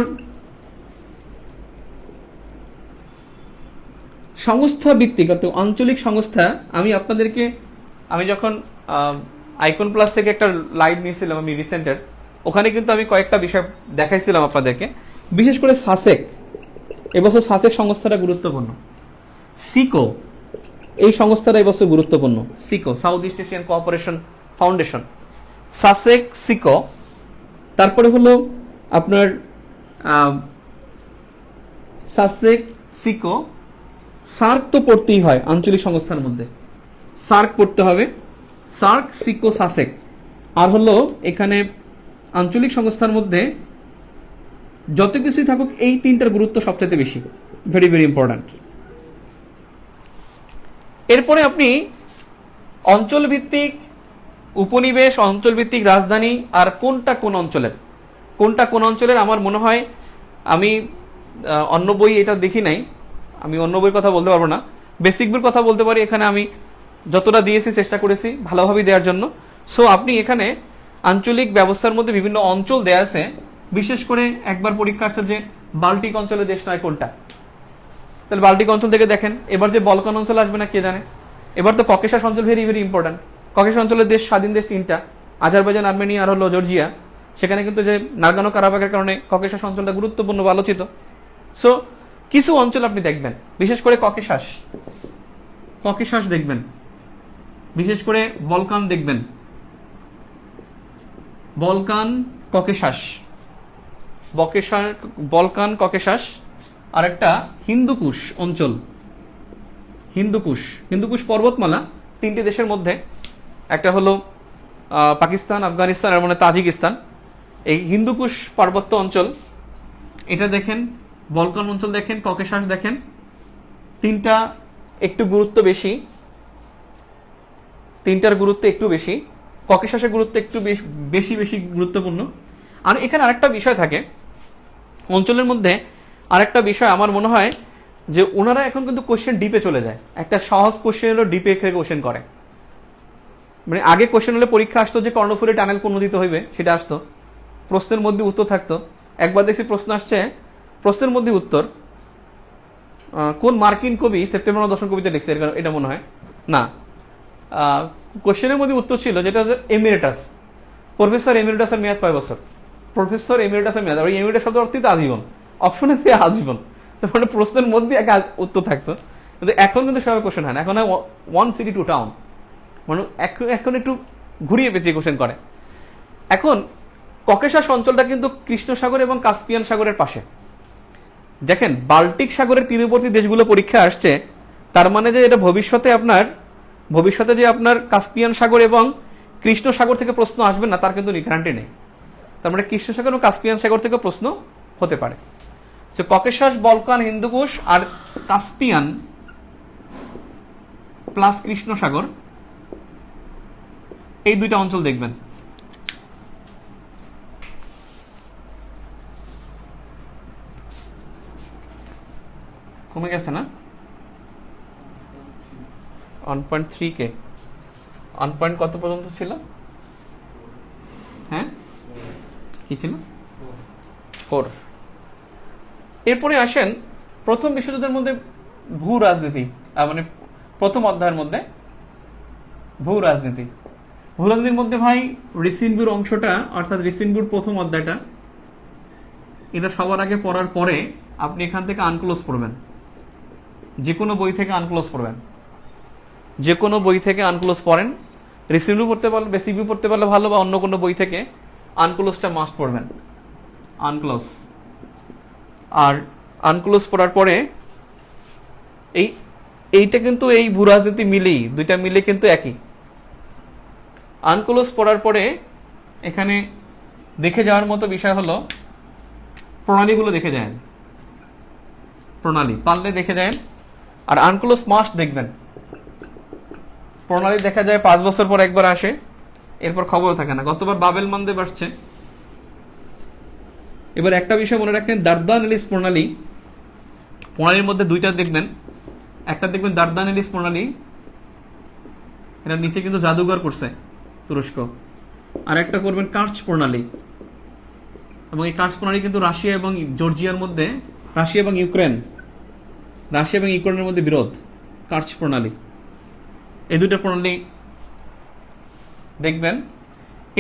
Speaker 1: সংস্থা ভিত্তিক অর্থাৎ আঞ্চলিক সংস্থা, আমি যখন আইকন প্লাস থেকে একটা লাইভ নিয়েছিলাম আমি রিসেন্টের, ওখানে কিন্তু আমি কয়েকটা বিষয় দেখাইছিলাম আপনাদেরকে, বিশেষ করে সাসেক, এবছর সাসেক সংস্থাটা গুরুত্বপূর্ণ। সিকো এই সংস্থাটা এবছর গুরুত্বপূর্ণ, সিকো south east Asian cooperation foundation, SASEC, সিকো। তারপরে হলো আপনার সাসেক, সিকো, সার্ক তো পড়তেই হয় আঞ্চলিক সংস্থার মধ্যে, সার্ক পড়তে হবে, সার্ক, সিকো, সাসেক। আর হলো এখানে আঞ্চলিক সংস্থার মধ্যে যত কিছুই থাকুক এই তিনটার গুরুত্ব সবচেয়ে বেশি, ভেরি ভেরি ইম্পর্ট্যান্ট। এরপরে আপনি অঞ্চল ভিত্তিক উপনিবেশ, অঞ্চল ভিত্তিক রাজধানী, আর কোনটা কোন অঞ্চলের আমার মনে হয়, আমি অন্য বই এটা দেখি নাই, আমি অন্য বইয়ের কথা বলতে পারবো না, বেসিক বইয়ের কথা বলতে পারি। এখানে আমি যতটা দিয়েছি চেষ্টা করেছি ভালোভাবে দেওয়ার জন্য। সো আপনি এখানে আঞ্চলিক ব্যবস্থার মধ্যে বিভিন্ন অঞ্চল দেয়া আছে, বিশেষ করে একবার পরীক্ষা আসছে যে বাল্টিক অঞ্চলের দেশ নয় কোনটা, তাহলে বাল্টিক অঞ্চল থেকে দেখেন। এবার যে বলকান অঞ্চল আসবে না কে জানে। এবার তো ককেশাস অঞ্চল ভেরি ভেরি ইম্পর্টেন্ট। ককেশাস অঞ্চলের দেশ, স্বাধীন দেশ তিনটা, আজারবাইজান, আর্মেনিয়া আর হলো জর্জিয়া। সেখানে কিন্তু যে নাগানো কারাবাখের কারণে ককেশাস অঞ্চলটা গুরুত্বপূর্ণ বা আলোচিত। সো কিছু অঞ্চল আপনি দেখবেন, বিশেষ করে ককেশাস দেখবেন, বিশেষ করে বলকান দেখবেন, বলকান, ককেশাস, বলকান, ককেশাস। আর একটা হিন্দুকুশ অঞ্চল, হিন্দুকুশ পর্বতমালা, তিনটি দেশের মধ্যে, একটা হলো পাকিস্তান, আফগানিস্তান আর মানে তাজিকিস্তান। এই হিন্দুকুশ পার্বত্য অঞ্চল এটা দেখেন, বলকান অঞ্চল দেখেন, ককেশাস দেখেন, তিনটা একটু গুরুত্ব বেশি, তিনটার গুরুত্ব একটু বেশি, ককেশাসের গুরুত্ব একটু বেশি গুরুত্বপূর্ণ। আর এখানে আরেকটা বিষয় থাকে অঞ্চলের মধ্যে, আরেকটা বিষয় আমার মনে হয় যে ওনারা এখন কিন্তু কোশ্চেন ডিপে চলে যায়। একটা সহজ কোশ্চেন হলো ডিপে থেকে কোশ্চেন করে, মানে আগে কোশ্চেন হলে পরীক্ষা আসতো যে কর্ণফুলী টানেল কোন নদীতে হইবে সেটা আসতো, প্রশ্নের মধ্যে উত্তর থাকতো। একবার দেখছি প্রশ্ন আসছে, প্রশ্নের মধ্যে উত্তর কোন মার্কিন কবি সেপ্টেম্বর দশম কবিতা লিখছে, এটা মনে হয় না, কোশ্চেনের মধ্যে উত্তর ছিল যেটা এমিরেটাস, প্রফেসর এমিরেটাসের মেয়াদ কয় বছর, প্রফেসর এমিরেটাসের মেয়াদ, ওই এমিরেটাস শব্দ অর্থই তো আজীবন, অপশনে আজীবন, মানে প্রশ্নের মধ্যে এক উত্তর থাকতো। কিন্তু এখন কিন্তু সবাই কোশ্চেন হয় না, এখন 1 সিটি 2 টাউন, মানে এখন একটু ঘুরিয়ে পেঁচিয়ে কোশ্চেন করে। এখন ককেশাস অঞ্চলটা কিন্তু কৃষ্ণ সাগর এবং কাস্পিয়ান সাগরের পাশে। দেখেন বাল্টিক সাগরের তীরবর্তী দেশগুলো পরীক্ষা আসছে, তার মানে যে এটা ভবিষ্যতে যে আপনার কাস্পিয়ান সাগর এবং কৃষ্ণ সাগর থেকে প্রশ্ন আসবে না তার কিন্তু গ্যারান্টি নেই। তার মানে কৃষ্ণ সাগর এবং কাস্পিয়ান সাগর থেকে প্রশ্ন হতে পারে। সো ককেশাস, বলকান, হিন্দুকুশ আর কাস্পিয়ান প্লাস কৃষ্ণ সাগর, এই দুইটা অঞ্চল দেখবেন। কমে গেছে না 1.3 কে 1 পয়েন্ট কত পর্যন্ত ছিল? হ্যাঁ কি ছিল 4। এরপরে আসেন প্রথম বিশ্বযুদ্ধের মধ্যে ভূ রাজনীতি, মানে প্রথম অধ্যায়ের মধ্যে ভূ রাজনীতির মধ্যে ভাই রিসিনবুর অংশটা, অর্থাৎ রিসিনবুর প্রথম অধ্যায়টা, এটা সবার আগে পড়ার পরে আপনি এখান থেকে আনক্লোজ পড়বেন, যে কোনো বই থেকে আনক্লোজ পড়বেন, যে কোনো বই থেকে আনক্লোজ পড়েন। রিসিনবু পড়তে পারলে, বেসিক ভিউ পড়তে পারলে ভালো, বা অন্য কোনো বই থেকে আনক্লোজটা মাস্ট পড়বেন, আনক্লোজ। আর আনক্লোজ পড়ার পরে এইটা কিন্তু এই ভূ রাজনীতি মিলেই, দুইটা মিলে কিন্তু একই। আনক্লোজ পড়ার পরে এখানে দেখে যাওয়ার মতো বিষয় হলো প্রণালীগুলো দেখে যায়, প্রণালী পারলে দেখে যায়। আর আনক্লোজ মাস্ট দেখবেন, প্রণালী দেখা যায় 5 বছর পর একবার আসে, এরপর খবর থাকে না। গতবার বাবেল মানদেব আসছে। এবার একটা বিষয় মনে রাখেন, দারদানেলিস প্রণালীর মধ্যে দুইটা দেখবেন, একটা দেখবেন দারদানেলিস প্রণালী, এটা নিচে কিন্তু জাদুঘর করছে তুরস্ক। আর একটা করবেন কার্চ প্রণালী, এবং এই কার্চ প্রণালী কিন্তু রাশিয়া এবং জর্জিয়ার মধ্যে, রাশিয়া এবং ইউক্রেন, রাশিয়া এবং ইউক্রেনের মধ্যে বিরোধ, কার্চ প্রণালী, এই দুটো প্রণালী দেখবেন।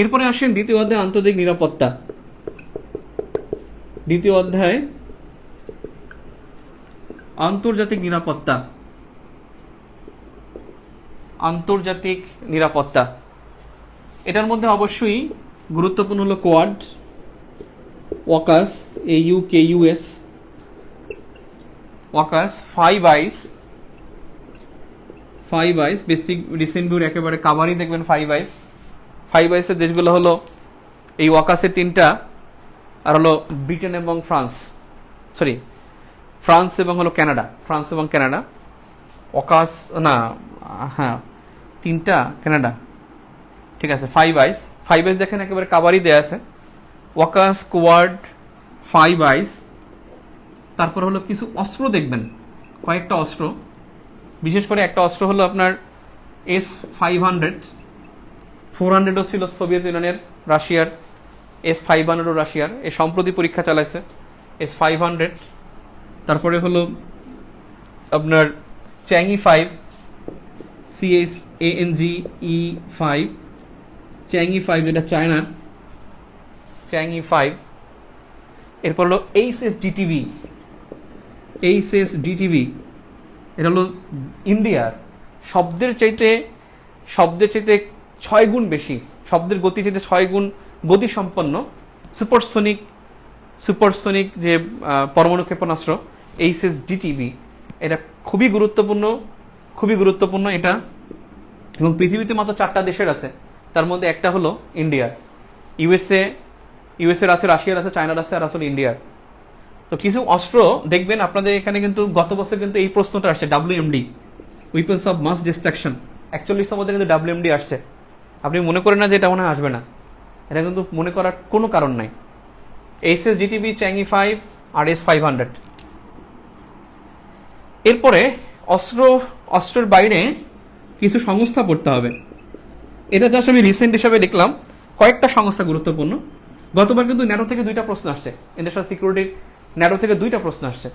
Speaker 1: এরপরে আসেন দ্বিতীয় অধ্যায় আন্তর্জাতিক নিরাপত্তা। দ্বিতীয় অধ্যায় আন্তর্জাতিক নিরাপত্তা। আন্তর্জাতিক নিরাপত্তা, এটার মধ্যে অবশ্যই গুরুত্বপূর্ণ হলো Quad, AUKUS, AUKUS, AUKUS, five eyes, basic recent ভিউর একেবারে কাভারই দেখবেন ফাইভ আইসের দেশগুলো হলো এই ওয়াকাসের তিনটা, আর হলো ব্রিটেন এবং ফ্রান্স এবং হলো কানাডা, ওয়াকাস না, হ্যাঁ তিনটা কানাডা, ঠিক আছে। ফাইভ আইস দেখেন একেবারে কাভারই দেয়া আছে, ওয়াকাস, কোয়াড, ফাইভ আইস। তারপর হলো কিছু অস্ত্র দেখবেন, কয়েকটা অস্ত্র, বিশেষ করে একটা অস্ত্র হলো আপনার S-500, 400ও ছিল সোভিয়েত ইউনিয়নের, রাশিয়ার S-500ও রাশিয়ার, এ সম্প্রতি পরীক্ষা চালাইছে S-500। তারপরে হলো আপনার চ্যাংই 5, CHANGE-5, চ্যাংই 5 যেটা চায়নার, চ্যাংই 5। এরপর হলো HSDTV, এটা হলো ইন্ডিয়ার শব্দের চাইতে 6 গুণ বেশি, শব্দের গতি চাইতে 6 গুণ গতিসম্পন্ন সুপারসনিক যে পরমাণু ক্ষেপণাস্ত্র HSDTV, এটা খুবই গুরুত্বপূর্ণ এটা। এবং পৃথিবীতে মাত্র 4টা দেশের আছে, তার মধ্যে একটা হলো ইন্ডিয়ার। ইউএসএর আছে, রাশিয়ার আছে, চায়নার আছে, আর আসলে ইন্ডিয়ার। তো কিছু অস্ত্র দেখবেন আপনাদের এখানে, কিন্তু গত বছর কিন্তু এই প্রশ্নটা আসছে, WMD, weapons of mass destruction, 41তম মধ্যে কিন্তু WMD আসছে। আপনি মনে করেন না যে এটা মনে হয় আসবে না, এটা কিন্তু মনে করার কোনো কারণ নাই। HSDTV, চ্যাংই 5 আর S-500। এরপরে অস্ত্রের বাইরে কিছু সংস্থা পড়তে হবে। এটা জাস্ট আমি রিসেন্ট হিসাবে দেখলাম, কয়েকটা সংস্থা গুরুত্বপূর্ণ। গতবার কিন্তু ন্যাটো থেকে 2টা প্রশ্ন আসছে, ইন্টারন্যাশনাল সিকিউরিটির ন্যাটো থেকে 2টা প্রশ্ন আসছে,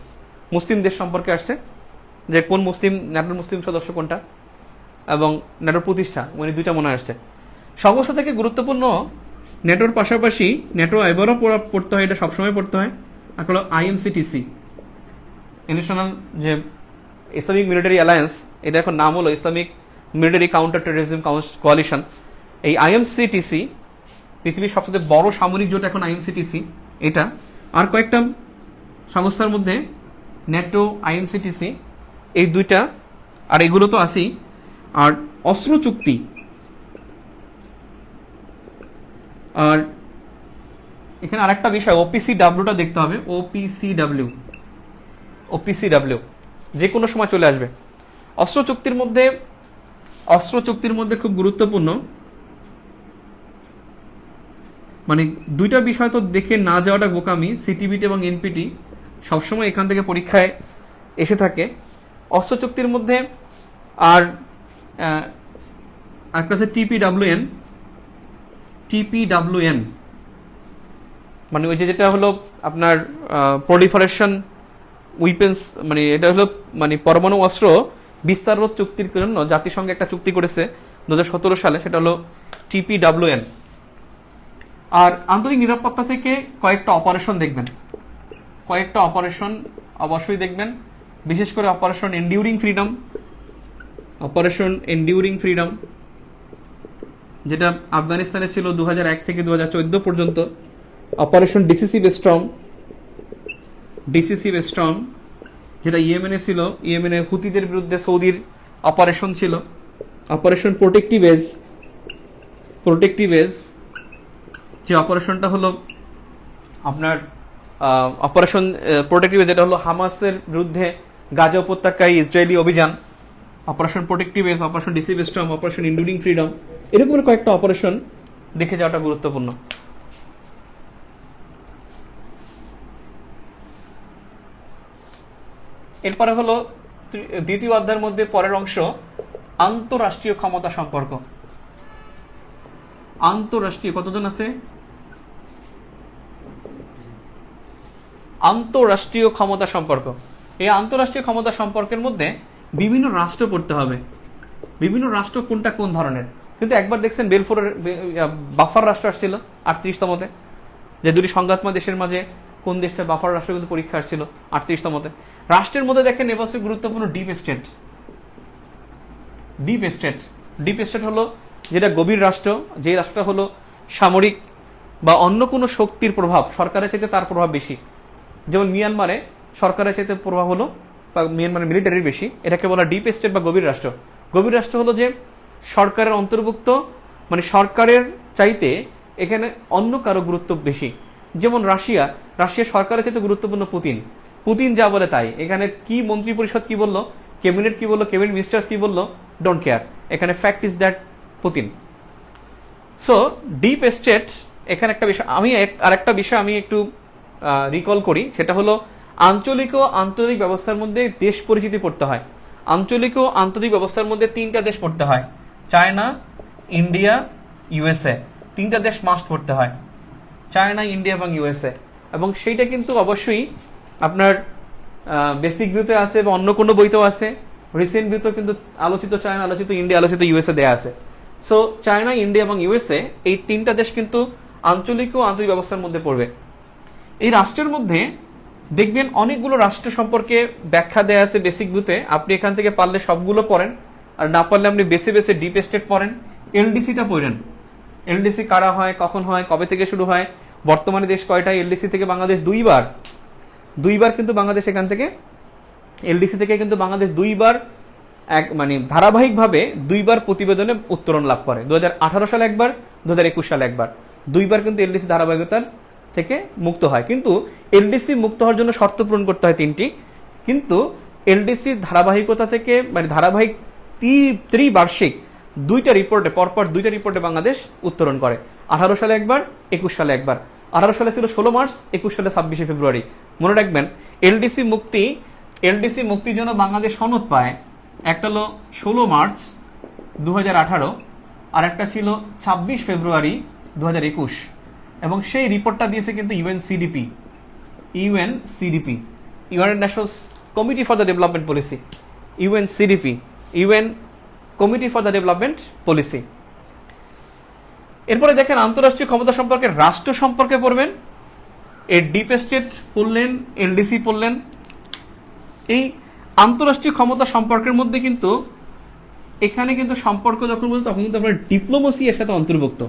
Speaker 1: মুসলিম দেশ সম্পর্কে আসছে, যে কোন ন্যাটোর মুসলিম সদস্য কোনটা, এবং ন্যাটোর প্রতিষ্ঠা, মানে 2টা মনে আসছে। সংস্থা থেকে গুরুত্বপূর্ণ ন্যাটোর পাশাপাশি, ন্যাটো এবারও পড়তে হয়, এটা সবসময় পড়তে হয়, আর হলো IMCTC, ইন্টারন্যাশনাল যে ইসলামিক মিলিটারি অ্যালায়েন্স, এটা এখন নাম হলো Islamic military counter terrorism coalition. এই IMCTC পৃথিবীর সবচেয়ে বড় সামরিক জোট এখন IMCTC এটা। আর কয়েকটা সংস্থার মধ্যে ন্যাটো, IMCTC, এই 2টা, আর এগুলো তো আছেই। আর অস্ত্র চুক্তি, আর এখানে আরেকটা বিষয় OPCW-টা দেখতে হবে, OPCW যে কোনো সময় চলে আসবে। অস্ত্র চুক্তির মধ্যে খুব গুরুত্বপূর্ণ, মানে 2টা বিষয় তো দেখে না যাওয়াটা বোকামি, CTBT এবং NPT সবসময় এখান থেকে পরীক্ষায় এসে থাকে। অস্ত্র চুক্তির মধ্যে আর একটা আছে TPWN, মানে ওই যেটা হলো আপনার প্রলিফারেশন উইপেন্স, মানে এটা হলো মানে পরমাণু অস্ত্র বিস্তার রোধ চুক্তির জন্য জাতিসংঘ একটা চুক্তি করেছে 2017 সালে, সেটা হলো TPWN। আর আন্তর্জাতিক নিরাপত্তা থেকে কয়েকটা অপারেশন অবশ্যই দেখবেন, বিশেষ করে অপারেশন এন্ডিউরিং ফ্রিডম, যেটা আফগানিস্তানে ছিল 2001 থেকে 2014 পর্যন্ত। অপারেশন ডিসিসিভ স্টর্ম, যেটা ইয়েমেনে ছিল, ইয়েমেনে হুতিদের বিরুদ্ধে সৌদির অপারেশন ছিল। অপারেশন প্রোটেক্টিভ এজ, যে অপারেশনটা হলো আপনার অপারেশন প্রোটেক্টিভ এজ, যেটা হলো হামাসের বিরুদ্ধে গাজা উপত্যকায় ইসরায়েলি অভিযান। Operation protective edge, operation decisive storm, operation enduring freedom, এরকম কয়েকটা অপারেশন দেখে যাওয়াটা গুরুত্বপূর্ণ। এরপরে হলো দ্বিতীয় অধ্যায়ের মধ্যে পরের অংশ, আন্তঃরাষ্ট্রীয় ক্ষমতা সম্পর্ক। আন্তঃরাষ্ট্রীয় কতজন আছে? আন্তঃরাষ্ট্রীয় ক্ষমতা সম্পর্ক। এই আন্তঃরাষ্ট্রীয় ক্ষমতা সম্পর্কের মধ্যে বিভিন্ন রাষ্ট্র পড়তে হবে, বিভিন্ন রাষ্ট্র কোনটা কোন ধরনের। কিন্তু একবার দেখছেন বেলফোরের বাফার রাষ্ট্র আসছিল 38তমতে, যে দুটি সংঘাতময় দেশের মাঝে কোন দেশটা বাফার রাষ্ট্র কিন্তু পরীক্ষা আসছিল 38তমতে। রাষ্ট্রের মধ্যে দেখেন এবছর গুরুত্বপূর্ণ deep state. Deep state, deep state হলো যেটা গভীর রাষ্ট্র, যে রাষ্ট্রটা হলো সামরিক বা অন্য কোনো শক্তির প্রভাব সরকারের চাইতে তার প্রভাব বেশি। যেমন মিয়ানমারে সরকারের চাইতে প্রভাব হলো, বা মিয়ানমারের মিলিটারির বেশি, এটাকে বলা ডিপ স্টেট বা গভীর রাষ্ট্র। গভীর রাষ্ট্র হলো যে সরকারের অন্তর্ভুক্ত, মানে সরকারের চাইতে এখানে অন্য কারো গুরুত্ব বেশি। যেমন রাশিয়া, রাশিয়া সরকারের চাইতে গুরুত্বপূর্ণ পুতিন, পুতিন যা বলে তাই। এখানে কি মন্ত্রী পরিষদ কি বললো, ক্যাবিনেট কি বললো, ক্যাবিনেট মিনিস্টার্স কি বললো, ডোন্ট কেয়ার। এখানে fact is that Putin. So deep state এখানে একটা বিষয়। আমি আরেকটা বিষয় আমি একটু রিকল করি, সেটা হলো আঞ্চলিক ও আন্তর্জাতিক ব্যবস্থার মধ্যে দেশ পরিচিতি পড়তে হয়। আঞ্চলিক ও আন্তর্জাতিক ব্যবস্থার মধ্যে 3টা দেশ পড়তে হয়, চায়না, ইন্ডিয়া, ইউএসএ। 3টা দেশ মাস্ট পড়তে হয়, চায়না, ইন্ডিয়া এবং ইউএসএ। এবং সেইটা কিন্তু অবশ্যই আপনার বেসিক ভিউতে আছে বা অন্য কোনো বইতেও আছে। রিসেন্ট ভিউতেও কিন্তু আলোচিত চায়না, আলোচিত ইন্ডিয়া, আলোচিত ইউএসএ দেয়া আছে। সো চায়না, ইন্ডিয়া এবং ইউএসএ এই 3টা দেশ কিন্তু আঞ্চলিক ও আন্তর্জাতিক ব্যবস্থার মধ্যে পড়বে। এই রাষ্ট্রের মধ্যে দেখবেন অনেকগুলো রাষ্ট্র সম্পর্কে ব্যাখ্যা দেয়া আছে বেসিক ভিউতে। আপনি এখান থেকে পারলে সবগুলো পড়েন, আর না পারলে আপনি বেসে বেসে ডিপ স্টেট পড়েন। এলডিসিটা পড়েন, এলডিসি কারা হয়, কখন হয়, কবে থেকে শুরু হয়, বর্তমানে দেশ কয়টা। এলডিসি থেকে বাংলাদেশ দুইবার কিন্তু বাংলাদেশ এখান থেকে এলডিসি থেকে কিন্তু বাংলাদেশ দুইবার মানে ধারাবাহিকভাবে দুইবার প্রতিবেদনে উত্তরণ লাভ করে। 2018 সালে একবার, 2021 সালে একবার, দুইবার কিন্তু এলডিসি ধারাবাহিকতার থেকে মুক্ত হয়। কিন্তু এলডিসি মুক্ত হওয়ার জন্য শর্ত পূরণ করতে হয় 3টি। কিন্তু এলডিসি ধারাবাহিকতা থেকে মানে ধারাবাহিক ত্রিবার্ষিক 2টা রিপোর্টে, পরপর 2টা রিপোর্টে বাংলাদেশ উত্তরণ করে। 18 সালে একবার, 21 সালে একবার। 18 সালে ছিল 16 মার্চ, 21 সালে 26 ফেব্রুয়ারি। মনে রাখবেন এলডিসি মুক্তির জন্য বাংলাদেশ সনদ পায়। একটা হলো 16 মার্চ 2018, আর একটা ছিল 26 ফেব্রুয়ারি 2021। এবং সেই রিপোর্টটা দিয়েছে কিন্তু UNCDP, United Nations committee for the development policy, UNCDP, UN committee for the development policy. এরপরে দেখেন আন্তঃরাষ্ট্রীয় ক্ষমতা সম্পর্কে রাষ্ট্র সম্পর্কে পড়বেন। এই ডিপ স্টেট পড়লেন, এলডিসি পড়লেন। এই আন্তঃরাষ্ট্রীয় ক্ষমতা সম্পর্কের মধ্যে কিন্তু এখানে কিন্তু সম্পর্ক যখন বলতে তখন কিন্তু আপনার ডিপ্লোমেসি এর সাথে অন্তর্ভুক্ত।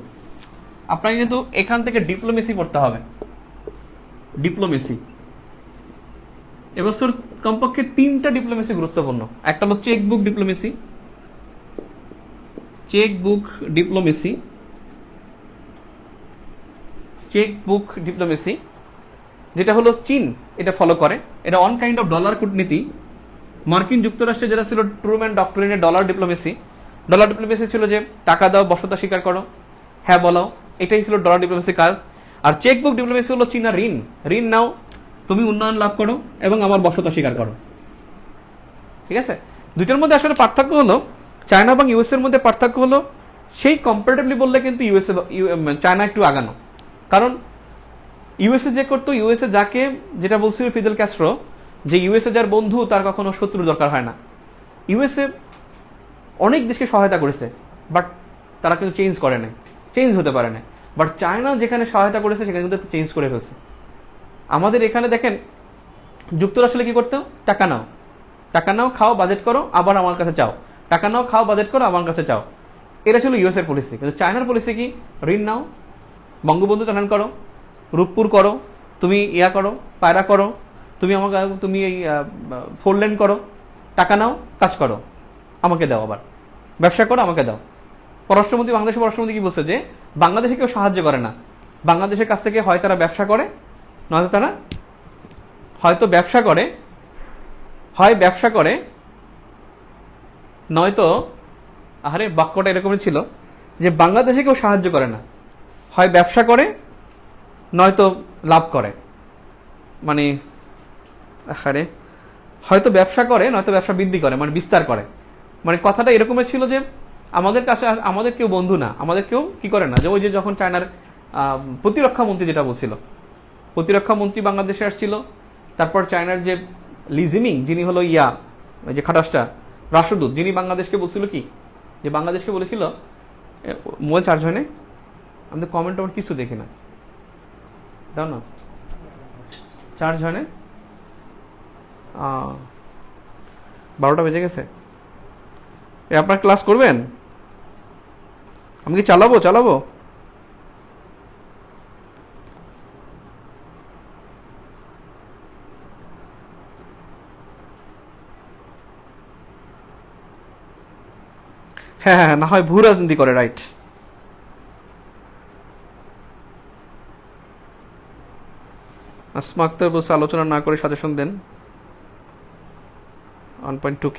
Speaker 1: আপনাকে কিন্তু এখান থেকে ডিপ্লোমেসি পড়তে হবে। ডিপ্লোমেসি এবছর কমপক্ষে 3টা ডিপ্লোমেসি গুরুত্বপূর্ণ। একটা হলো চেকবুক ডিপ্লোমেসি, যেটা হলো চীন এটা ফলো করে। এটা অন কাইন্ড অফ ডলার কূটনীতি। মার্কিন যুক্তরাষ্ট্রে যেটা ছিল ট্রুম্যান ডক্ট্রিনের ডলার ডিপ্লোমেসি ছিল যে টাকা দাও, বসতা স্বীকার করো, হ্যাঁ বলো, এটাই ছিল ডলার ডিপ্লোমেসি কাজ। আর চেকবুক ডিপ্লোমেসি হলো চীনা ঋণ নাও, তুমি উন্নয়ন লাভ করো এবং আমার বসতা স্বীকার করো। ঠিক আছে, দুইটার মধ্যে আসলে পার্থক্য হলো চায়না এবং ইউএস এর মধ্যে পার্থক্য হলো সেই কম্পারেটিভলি বললে কিন্তু চায়না একটু আগানো। কারণ ইউএসএ যে করতো, ইউএসএ যাকে যেটা বলছিল ফিদেল ক্যাস্ট্রো, যে ইউএসএ যার বন্ধু তার কখনো শত্রু দরকার হয় না। ইউএসএ অনেক দেশকে সহায়তা করেছে, বাট তারা কিন্তু চেঞ্জ হতে পারে না। বাট চায়না যেখানে সহায়তা করেছে সেখানে কিন্তু চেঞ্জ করে ফেলছে। আমাদের এখানে দেখেন যুক্তরাষ্ট্রে কি করতো, টাকা নাও, খাও, বাজেট করো, আবার আমার কাছে চাও, টাকা নাও, খাও, বাজেট করো, আমার কাছে চাও। এটা ছিল ইউএস এর পলিসি। কিন্তু চায়নার পলিসি কি, ঋণ নাও, বঙ্গবন্ধু টানান করো, রূপপুর করো, তুমি করো, পায়রা করো, তুমি এই ফোরলেন করো, টাকা নাও, কাজ করো, আমাকে দাও, আবার ব্যবসা করো, আমাকে দাও। বাংলাদেশের পররাষ্ট্রমন্ত্রী কি বলছে, যে বাংলাদেশে কেউ সাহায্য করে না, বাংলাদেশের কাছ থেকে হয় তারা ব্যবসা করে, নয়তো তারা নয়তো বাক্যটা এরকমই ছিল যে বাংলাদেশে কেউ সাহায্য করে না, হয় ব্যবসা করে নয়তো লাভ করে, মানে হয়তো ব্যবসা করে নয়তো ব্যবসা বৃদ্ধি করে, মানে বিস্তার করে। মানে কথাটা এরকমই ছিল যে আমাদের কাছে আমাদের কেউ বন্ধু না, আমাদের কেউ কি করে না। যে ওই যে যখন চায়নার প্রতিরক্ষা মন্ত্রী যেটা বলছিল, প্রতিরক্ষা মন্ত্রী বাংলাদেশে আসছিল, তারপর চায়নার যে লি জিমিং যিনি হলো ওই যে খাটাসটা রাষ্ট্রদূত, যিনি বাংলাদেশকে বলছিল কি, যে বাংলাদেশকে বলেছিল মোবাইল চার্জ হয় না, আমি তো কমেন্ট টমেন্ট কিছু দেখি না, দাও না, চার্জ হয় না, 12টা বেজে গেছে। আপনার ক্লাস করবেন? আমি কি চালাবো? হ্যাঁ, না হয় ভূ রাজনীতি করে, রাইট। আসমা আক্তার বলছে আলোচনা না করে সাজেশন দেন 1.2K।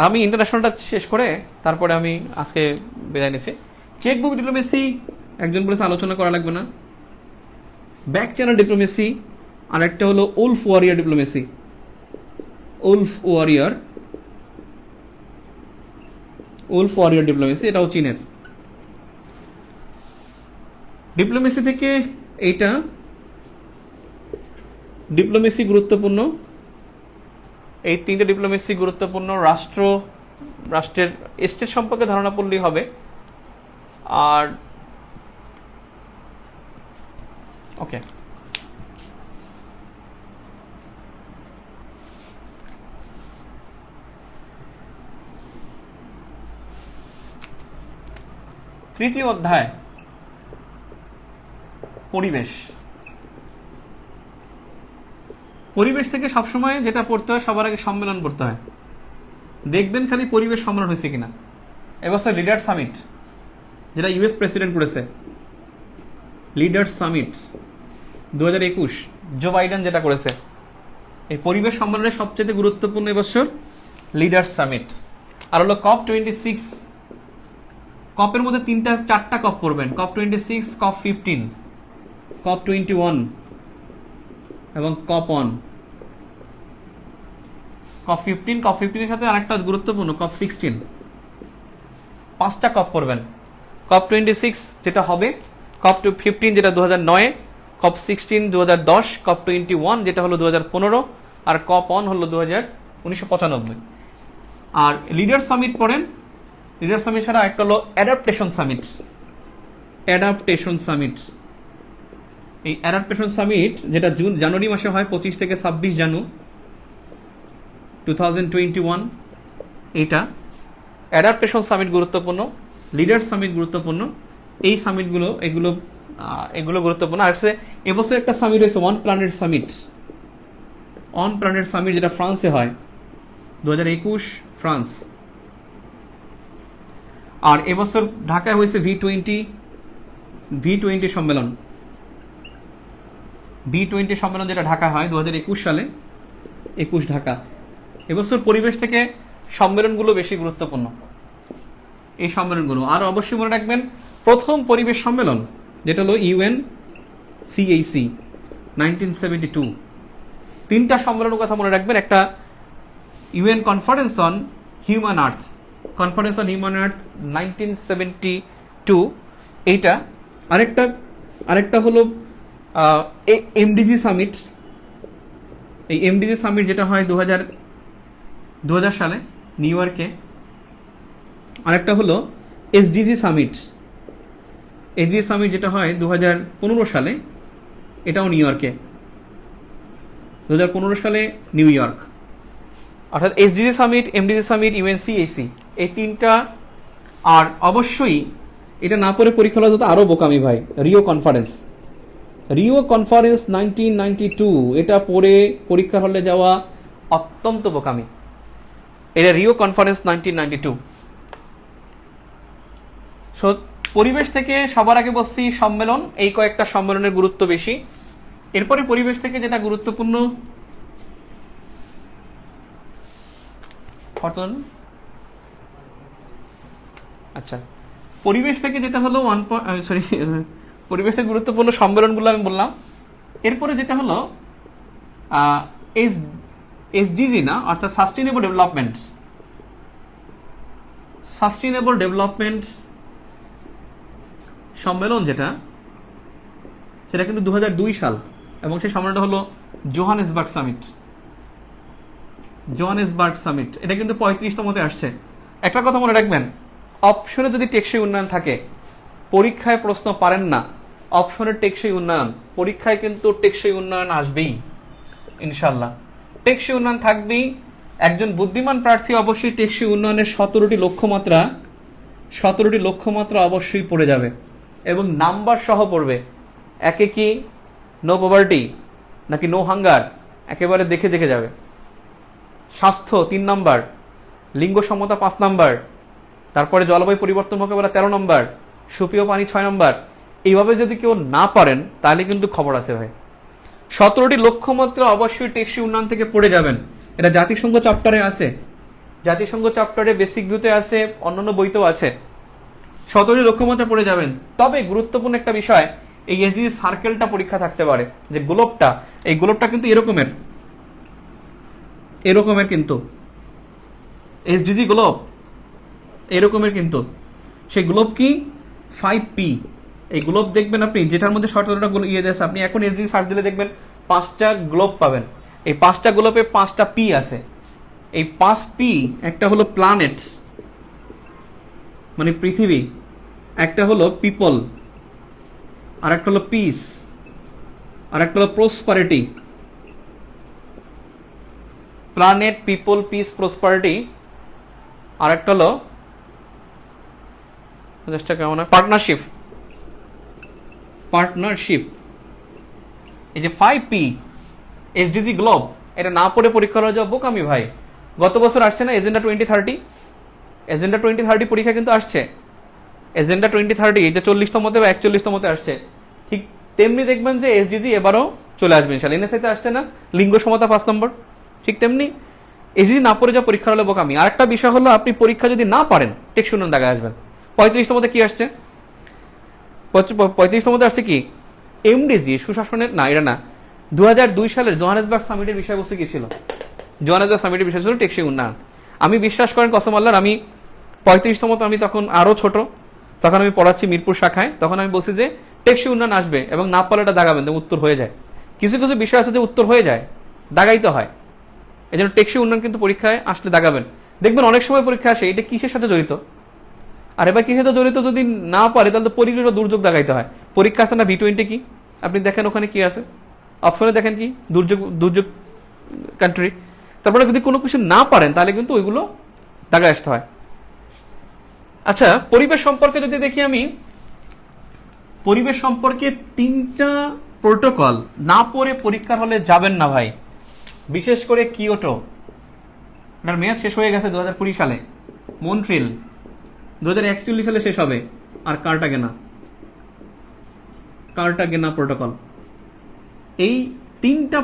Speaker 1: আমি ইন্টারন্যাশনালটা শেষ করে তারপরে আমি আজকে বিদায় নিচ্ছি। চেকবুক ডিপ্লোমেসি একজন বলেছে আলোচনা করা লাগবে না। ব্যাক চ্যানেল ডিপ্লোমেসি, আর একটা হলো Wolf warrior diplomacy. Wolf warrior diplomacy, এটাও চীনের ডিপ্লোমেসি থেকে। এইটা ডিপ্লোমেসি গুরুত্বপূর্ণ, এই তিনটে ডিপ্লোমেসি গুরুত্বপূর্ণ। রাষ্ট্রের স্টেট সম্পর্কে ধারণা পড়লেই হবে। আর ওকে, তৃতীয় অধ্যায় পরিবেশ। পরিবেশ থেকে সবসময় যেটা পড়তে হয়, সবার আগে সম্মেলন পড়তে হয়। দেখবেন খালি পরিবেশ সম্মেলন হয়েছে কিনা। এবছর লিডার সামিট, যেটা ইউএস প্রেসিডেন্ট করেছে, লিডার সামিট 2021 জো বাইডেন যেটা করেছে, এই পরিবেশ সম্মেলনের সবচেয়ে গুরুত্বপূর্ণ এবছর লিডার সামিট। আর হলো COP26। কপের মধ্যে 4টা কপ পড়বেন, COP26, COP15, COP21 এবং COP1। COP15 এর সাথে আরেকটা গুরুত্বপূর্ণ COP16। 5টা কপ পড়বেন। COP26 যেটা হবে, COP15 যেটা 2009, COP16 2010, COP21 যেটা হলো 2015, আর COP1 হলো 1995। আর লিডার সামিট পড়েন। লিডার সামিট ছাড়া একটা হলো অ্যাডাপ্টেশন সামিট। এই অ্যাডাপ্টেশন সামিট যেটা জানুয়ারি মাসে হয়, 25 থেকে 26 জানুয়ারি 2021। এটা অ্যাডাপ্টেশন সামিট গুরুত্বপূর্ণ, লিডার সামিট গুরুত্বপূর্ণ। এই সামিটগুলো এগুলো গুরুত্বপূর্ণ। আর এবছর একটা সামিট হয়েছে অন প্ল্যানেট সামিট, যেটা ফ্রান্সে হয় 2021 ফ্রান্স। আর এবছর ঢাকায় হয়েছে V20 সম্মেলন। V20 সম্মেলন যেটা ঢাকা হয় 2021 সালে, 21 ঢাকা। এবছর পরিবেশ থেকে সম্মেলনগুলো বেশি গুরুত্বপূর্ণ, এই সম্মেলনগুলো। আর অবশ্যই মনে রাখবেন প্রথম পরিবেশ সম্মেলন যেটা হলো UNCAC 1972। 3টা সম্মেলনের কথা মনে রাখবেন। একটা UN কনফারেন্স অন হিউম্যান আর্থ 1972, এইটা। আরেকটা হলো MDG সামিট। এই MDG সামিট যেটা হয় 2000 সালে নিউ ইয়র্কে। আরেকটা হলো SDG সামিট যেটা হয় 2015 সালে, এটাও নিউ ইয়র্কে, 2015 সালে নিউ ইয়র্ক। অর্থাৎ SDG summit, MDG summit, UNCAC, এই 3টা। আর অবশ্যই এটা না পড়ে পরীক্ষা হলে তো আরো বোকামি ভাই, রিও কনফারেন্স 1992, এটা পড়ে পরীক্ষার হলে যাওয়া অত্যন্ত বোকামি। এটা রিও কনফারেন্স 1992। সো পরিবেশ থেকে সবার আগে বলছি সম্মেলন, এই কয়েকটা সম্মেলনের গুরুত্ব বেশি। এরপরে পরিবেশ থেকে যেটা গুরুত্বপূর্ণ, আচ্ছা, পরিবেশ থেকে যেটা হলো পরিবেশ থেকে গুরুত্বপূর্ণ সম্মেলনগুলো আমি বললাম। এরপরে যেটা হলো এসডিজি না, অর্থাৎ সাস্টেইনেবল ডেভেলপমেন্ট সম্মেলন, সেটা কিন্তু 2002 সাল, এবং সেই সম্মেলনটা হলো জোহানেসবার্গ সামিট, জোহানেসবার্গ সামিট, এটা কিন্তু 35তমতে আসছে। একটা কথা মনে রাখবেন, অপশনে যদি টেকসই উন্নয়ন থাকে, পরীক্ষায় প্রশ্ন পারেন না, অপশনের টেকসই উন্নয়ন, পরীক্ষায় কিন্তু টেকসই উন্নয়ন আসবেই ইনশাল্লাহ, টেকসই উন্নয়ন থাকবেই। একজন বুদ্ধিমান প্রার্থী অবশ্যই টেকসই উন্নয়নের 17টি লক্ষ্যমাত্রা অবশ্যই পড়ে যাবে এবং নাম্বার সহ পড়বে। একে কি নো পভার্টি নাকি নো হাঙ্গার একেবারে দেখে দেখে যাবে। স্বাস্থ্য 3 নাম্বার, লিঙ্গ সমতা 5 নাম্বার, তারপরে জলবায়ু পরিবর্তন মোকাবেলা 13 নম্বর, সুপেয় পানি 6 নম্বর। এইভাবে যদি কেউ না পারেন তাহলে কিন্তু খবর আছে ভাই। 17টি লক্ষ্যমাত্রা অবশ্যই টেকসই উন্নয়ন থেকে পড়ে যাবেন। এটা জাতিসংঘ চ্যাপ্টারে আছে, জাতিসংঘ চ্যাপ্টারে বেসিক ভিউতে আছে, অন্যান্য বইতেও আছে। 17টি লক্ষ্যমাত্রা পড়ে যাবেন। তবে গুরুত্বপূর্ণ একটা বিষয়, এই এসডিজি সার্কেলটা পরীক্ষা থাকতে পারে, যে গ্লোবটা, এই গ্লোবটা কিন্তু এরকমের কিন্তু এসডিজি গ্লোব এরকমের কিন্তু। সেই গ্লোব কি 5P, এই গ্লোব দেখবেন আপনি, যেটার মধ্যে 17টা ইয়ে আছে। আপনি এখন এসডিজি সার্চ দিলে দেখবেন 5টা গ্লোব পাবেন। এই 5টা গ্লোবে 5টা পি আছে। এই 5P, একটা হলো প্ল্যানেট মানে পৃথিবী, একটা হলো পিপল, আর একটা হলো পিস, আর একটা হলো prosperity. Planet, people, peace, prosperity, আর একটা হলো কেমন হয় পার্টনারশিপ। এই যে 5P এসডিজি গ্লোব, এটা না পড়ে পরীক্ষা হয়ে যাওয়া বোকামি ভাই। গত বছর আসছে না এজেন্ডা 2030, এজেন্ডা 2030 পরীক্ষা কিন্তু আসছে। এজেন্ডা 2030 এটা 40তমতে বা 41তমতে আসছে। ঠিক তেমনি দেখবেন যে এসডিজি এবারও চলে আসবে ইনশাআল্লাহ। এনএসআইতে আসছে না লিঙ্গ সমতা 5 নম্বর, ঠিক তেমনি এসডিজি না পড়ে যাওয়া পরীক্ষা হলে বোকামি। আর একটা বিষয় হলো, আপনি পরীক্ষা যদি না পারেন টেকসই উন্নয়ন দাগায় আসবেন। 35তমতে কি আসছে? 35তমতে আসছে কি এমডিজি, সুশাসনের, না এটা না, 2002 সালের জোহানেসবার্গ সামিটের বিষয়বস্তু কি ছিল? জোহানেসবার্গ সামিটের বিষয় ছিল টেকসই উন্নয়ন। আমি বিশ্বাস করেন কসম আল্লাহর, আমি 35তমতে, আমি তখন আরো ছোট, তখন আমি পড়াচ্ছি মিরপুর শাখায়। তখন আমি বলছি যে টেকসই উন্নয়ন আসবে এবং না পারলে এটা দাগাবেন, উত্তর হয়ে যায়। কিছু কিছু বিষয় আছে যে উত্তর হয়ে যায়, দাগাইতে হয়। এই জন্য টেকসই উন্নয়ন কিন্তু পরীক্ষায় আসলে দাগাবেন। দেখবেন অনেক সময় পরীক্ষা আসে এটা কিসের সাথে জড়িত, আর এবার কিসের সাথে জড়িত যদি না পারে তাহলে তো পরিবেশ দুর্যোগ দাগাইতে হয়। পরীক্ষা আছে না V20 কি, আপনি দেখেন ওখানে কি আছে, অপশনে দেখেন কি দুর্যোগ কান্ট্রি। তারপরে যদি কোনো কিছু না পারেন তাহলে কিন্তু ওইগুলো দাগায় আসতে হয়। আচ্ছা, পরিবেশ সম্পর্কে যদি দেখি, আমি পরিবেশ সম্পর্কে 3টা প্রোটোকল না পড়ে পরীক্ষার হলে যাবেন না ভাই। বিশেষ করে কিয়োটো, এটার মেয়াদ শেষ হয়ে গেছে 2020 সালে। মন্ট্রিল 2041 সালে শেষ হবে। আর কার্টাগেনা প্রোটোকল, এই 3টা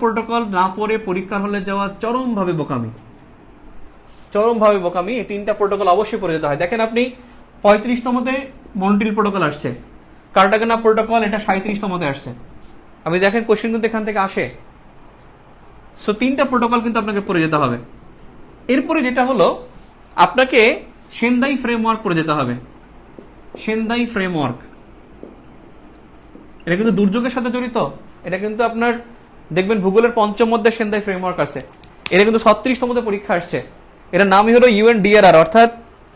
Speaker 1: প্রোটোকল না পড়ে পরীক্ষার হলে যাওয়া চরমভাবে বোকামি। এই 3টা প্রোটোকল অবশ্যই পড়ে যেতে হয়। দেখেন আপনি 35তমতে মন্ট্রিল প্রোটোকল আসছে, কার্টাগেনা প্রোটোকল এটা 37তমতে আসছে। আপনি দেখেন কোশ্চেন কিন্তু এখান থেকে আসে। সো 3টা প্রোটোকল কিন্তু আপনাকে পড়ে যেতে হবে। এরপরে যেটা হলো, আপনাকে সেন্দাই ফ্রেমওয়ার্ক পড়ে যেতে হবে। সেন্দাই ফ্রেমওয়ার্ক, এটা কিন্তু দুর্যোগের সাথে জড়িত। এটা কিন্তু আপনার দেখবেন ভূগোলের 5ম মধ্যে সেন্দাই ফ্রেমওয়ার্ক আছে। এটা কিন্তু 36তমতে পরীক্ষা আসছে। এটার নামই হলো UNDRR, অর্থাৎ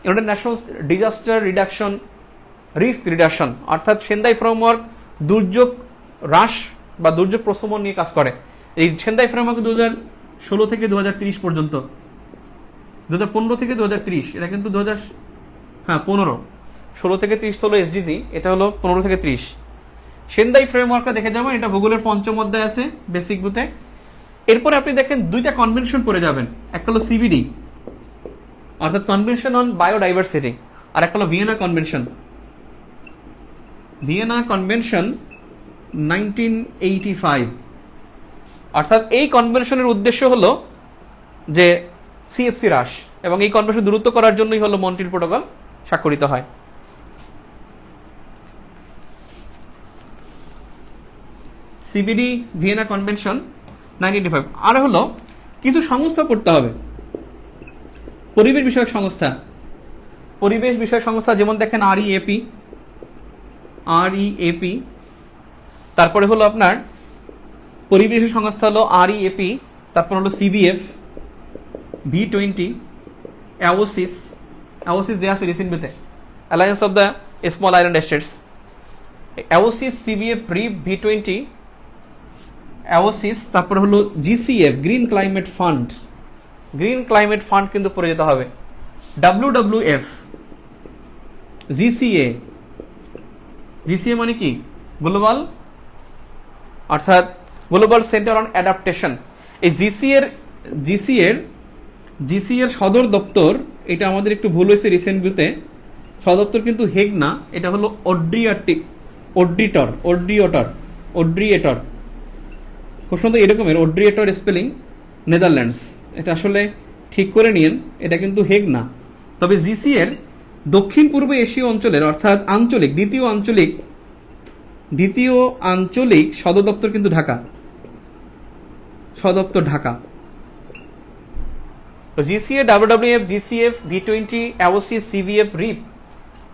Speaker 1: international disaster reduction risk reduction, অর্থাৎ সেন্দাই ফ্রেমওয়ার্ক দুর্যোগ হ্রাস বা দুর্যোগ প্রশমন নিয়ে কাজ করে। এই সেন্দাই ফ্রেমওয়ার্ক 2016 থেকে 2030 পর্যন্ত, 2015 থেকে 2030, এটা কিন্তু 15, 16 থেকে 30 হলো এসডিজি, এটা হলো 15 থেকে 30। সেন্দাই ফ্রেমওয়ার্কটা দেখে যাবেন, এটা ভূগোলের 5ম অধ্যায় আছে বেসিক বুতে। এরপরে আপনি দেখেন 2টা কনভেনশন পড়ে যাবেন, একটা হলো CBD অর্থাৎ কনভেনশন অন বায়োডাইভার্সিটি, আর একটা হলো ভিয়েনা কনভেনশন 1985। অর্থাৎ এই কনভেনশনের উদ্দেশ্য হলো যে CFC হ্রাস, এবং এই কনভেনশন দূরত্ব করার জন্যই হলো মন্ট্রিল প্রোটোকল স্বাক্ষরিত হয়। CBD Vienna convention 1985। আর হলো কিছু সংস্থা পড়তে হবে, পরিবেশ বিষয়ক সংস্থা, যেমন দেখেন REAP, তারপরে হলো আপনার পরিবেশ সংস্থা হলো REAP, তারপর হলো CBF, V20, অ্যাওসিস দেওয়া আছে রিসেন্টলিতে, alliance of the small island states. AOSIS, CBF, REAP, V20, AOSIS, তারপর হলো GCF, গ্রিন ক্লাইমেট ফান্ড কিন্তু পড়ে যেতে হবে। WWF, GCA মানে কি? গ্লোবাল, অর্থাৎ গ্লোবাল সেন্টার অন অ্যাডাপ্টেশন। এই জিসিএর সদর দপ্তর, এটা আমাদের একটু ভুল হয়েছে রিসেন্ট ভিউতে, সদর দপ্তর কিন্তু হেগ না, এটা হলো ওড্রিয়েটর। প্রশ্ন তো এরকমের, ওড্রিয়েটর স্পেলিং নেদারল্যান্ডস, এটা আসলে ঠিক করে নিন, এটা কিন্তু হেগ না। তবে জিসিএর দক্ষিণ পূর্ব এশীয় অঞ্চলের, অর্থাৎ আঞ্চলিক দ্বিতীয় আঞ্চলিক সদর দপ্তর কিন্তু Dhaka. GCA, WWF, GCF, V20, অ্যাওসিস, CBF, REAP,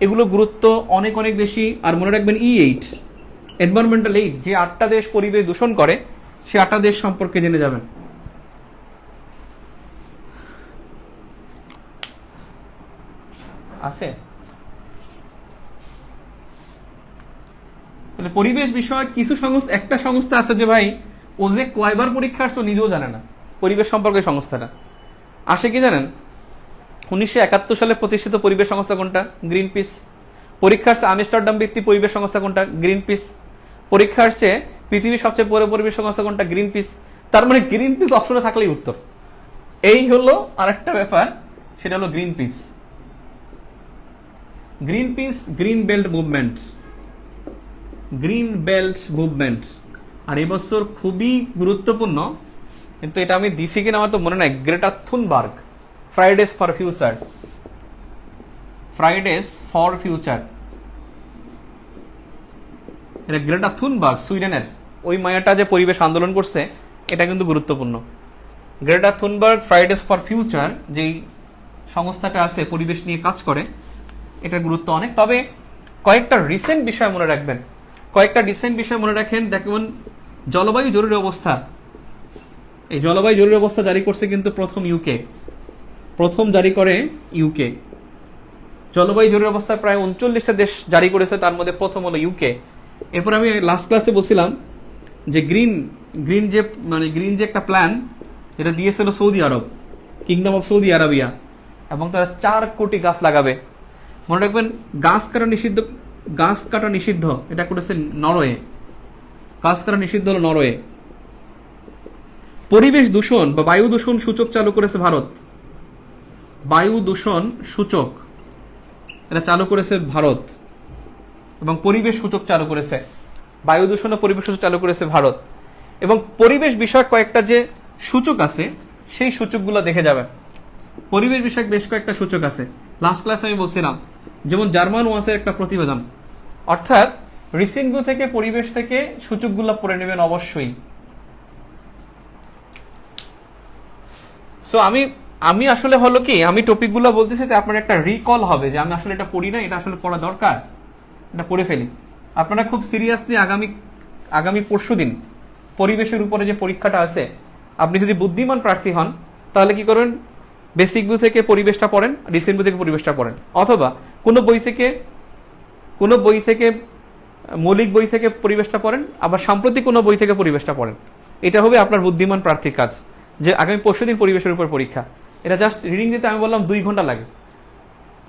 Speaker 1: এগুলো গুরুত্ব অনেক অনেক বেশি। আর মনে রাখবেন E8, এনভায়রনমেন্টাল 8, যে 8টা দেশ পরিবেশ দূষণ করে, সে 8টা দেশ সম্পর্কে জেনে যাবেন। আছে তাহলে পরিবেশ বিষয়ক কিছু সংস্থা, একটা সংস্থা আছে যে ভাই ও যে কয়বার পরীক্ষা আসতো নিজেও জানে না, পরিবেশ সম্পর্কে সংস্থাটা আসে কি জানেন? 1971 সালে প্রতিষ্ঠিত পরিবেশ সংস্থা কোনটা? Green piece. পরীক্ষা আসছে আমস্টারডাম ভিত্তিক পরিবেশ সংস্থা কোনটা? Green piece. পরীক্ষা আসছে পৃথিবীর সবচেয়ে বড় পরিবেশ সংস্থা কোনটা? Green piece. তার মানে গ্রিন পিস অপশনে থাকলেই উত্তর। এই হলো আরেকটা ব্যাপার, সেটা হলো Greenpeace, green belt movement. আর এবছর খুবই গুরুত্বপূর্ণ, কিন্তু এটা আমি দিছি কিনা আমার তো মনে নাই, গ্রেটা থুনবার্গ, ফ্রাইডেস ফর ফিউচার। এটা গ্রেটা থুনবার্গ, সুইডেনের ওই মায়াটা যে পরিবেশ আন্দোলন করছে, এটা কিন্তু গুরুত্বপূর্ণ। গ্রেটা থুনবার্গ, ফ্রাইডেস ফর ফিউচার, যেই সংস্থাটা আছে পরিবেশ নিয়ে কাজ করে, এটার গুরুত্ব অনেক। তবে কয়েকটা রিসেন্ট বিষয় মনে রাখবেন, দেখুন জলবায়ু জরুরি অবস্থা। এই জলবায়ু জরুরি অবস্থা জারি করছে কিন্তু প্রথম জারি করে ইউকে। জলবায়ু জরুরি অবস্থা প্রায় 39টা দেশ জারি করেছে, তার মধ্যে প্রথম হলো ইউকে। এরপর আমি লাস্ট ক্লাসে বলছিলাম যে গ্রিন যে একটা প্ল্যান, এটা দিয়েছিল Saudi Arab, kingdom of Saudi Arabia, এবং তারা 4 কোটি গাছ লাগাবে। মনে রাখবেন গাছ কাটা নিষিদ্ধ, এটা করেছে নরওয়ে। গাছ কাটা নিষিদ্ধ হলো নরওয়ে। পরিবেশ দূষণ বা বায়ু দূষণ সূচক চালু করেছে ভারত। বায়ু দূষণ সূচক এটা চালু করেছে ভারত, এবং পরিবেশ সূচক চালু করেছে, বায়ু দূষণ ও পরিবেশ সূচক চালু করেছে ভারত। এবং পরিবেশ বিষয়ক কয়েকটা যে সূচক আছে, সেই সূচকগুলো দেখে যাবেন। পরিবেশ বিষয়ক বেশ কয়েকটা সূচক আছে, লাস্ট ক্লাসে আমি বলছিলাম, যেমন জার্মান ওয়াসের একটা প্রতিবেদন। অর্থাৎ রিসেন্ট থেকে পরিবেশ থেকে সূচকগুলো পড়ে নেবেন অবশ্যই। সো আমি আসলে হলো কি, আমি টপিকগুলো বলতেছি যে আপনার একটা রিকল হবে যে আমি আসলে এটা পড়ি না, এটা আসলে পড়া দরকার, এটা পড়ে ফেলি। আপনারা খুব সিরিয়াসলি আগামী পরশুদিন পরিবেশের উপরে যে পরীক্ষাটা আছে, আপনি যদি বুদ্ধিমান প্রার্থী হন তাহলে কি করবেন, বেসিক বই থেকে পরিবেশটা পড়েন, রিসেন্ট বই থেকে পরিবেশটা পড়েন, অথবা কোনো বই থেকে মৌলিক বই থেকে পরিবেশটা পড়েন, আবার সাম্প্রতিক কোনো বই থেকে পরিবেশটা পড়েন। এটা হবে আপনার বুদ্ধিমান প্রার্থীর কাজ, যে আগামী পরশুদিন পরিবেশের উপর পরীক্ষা। এটা জাস্ট রিডিং দিতে আমি বললাম 2 ঘন্টা লাগে,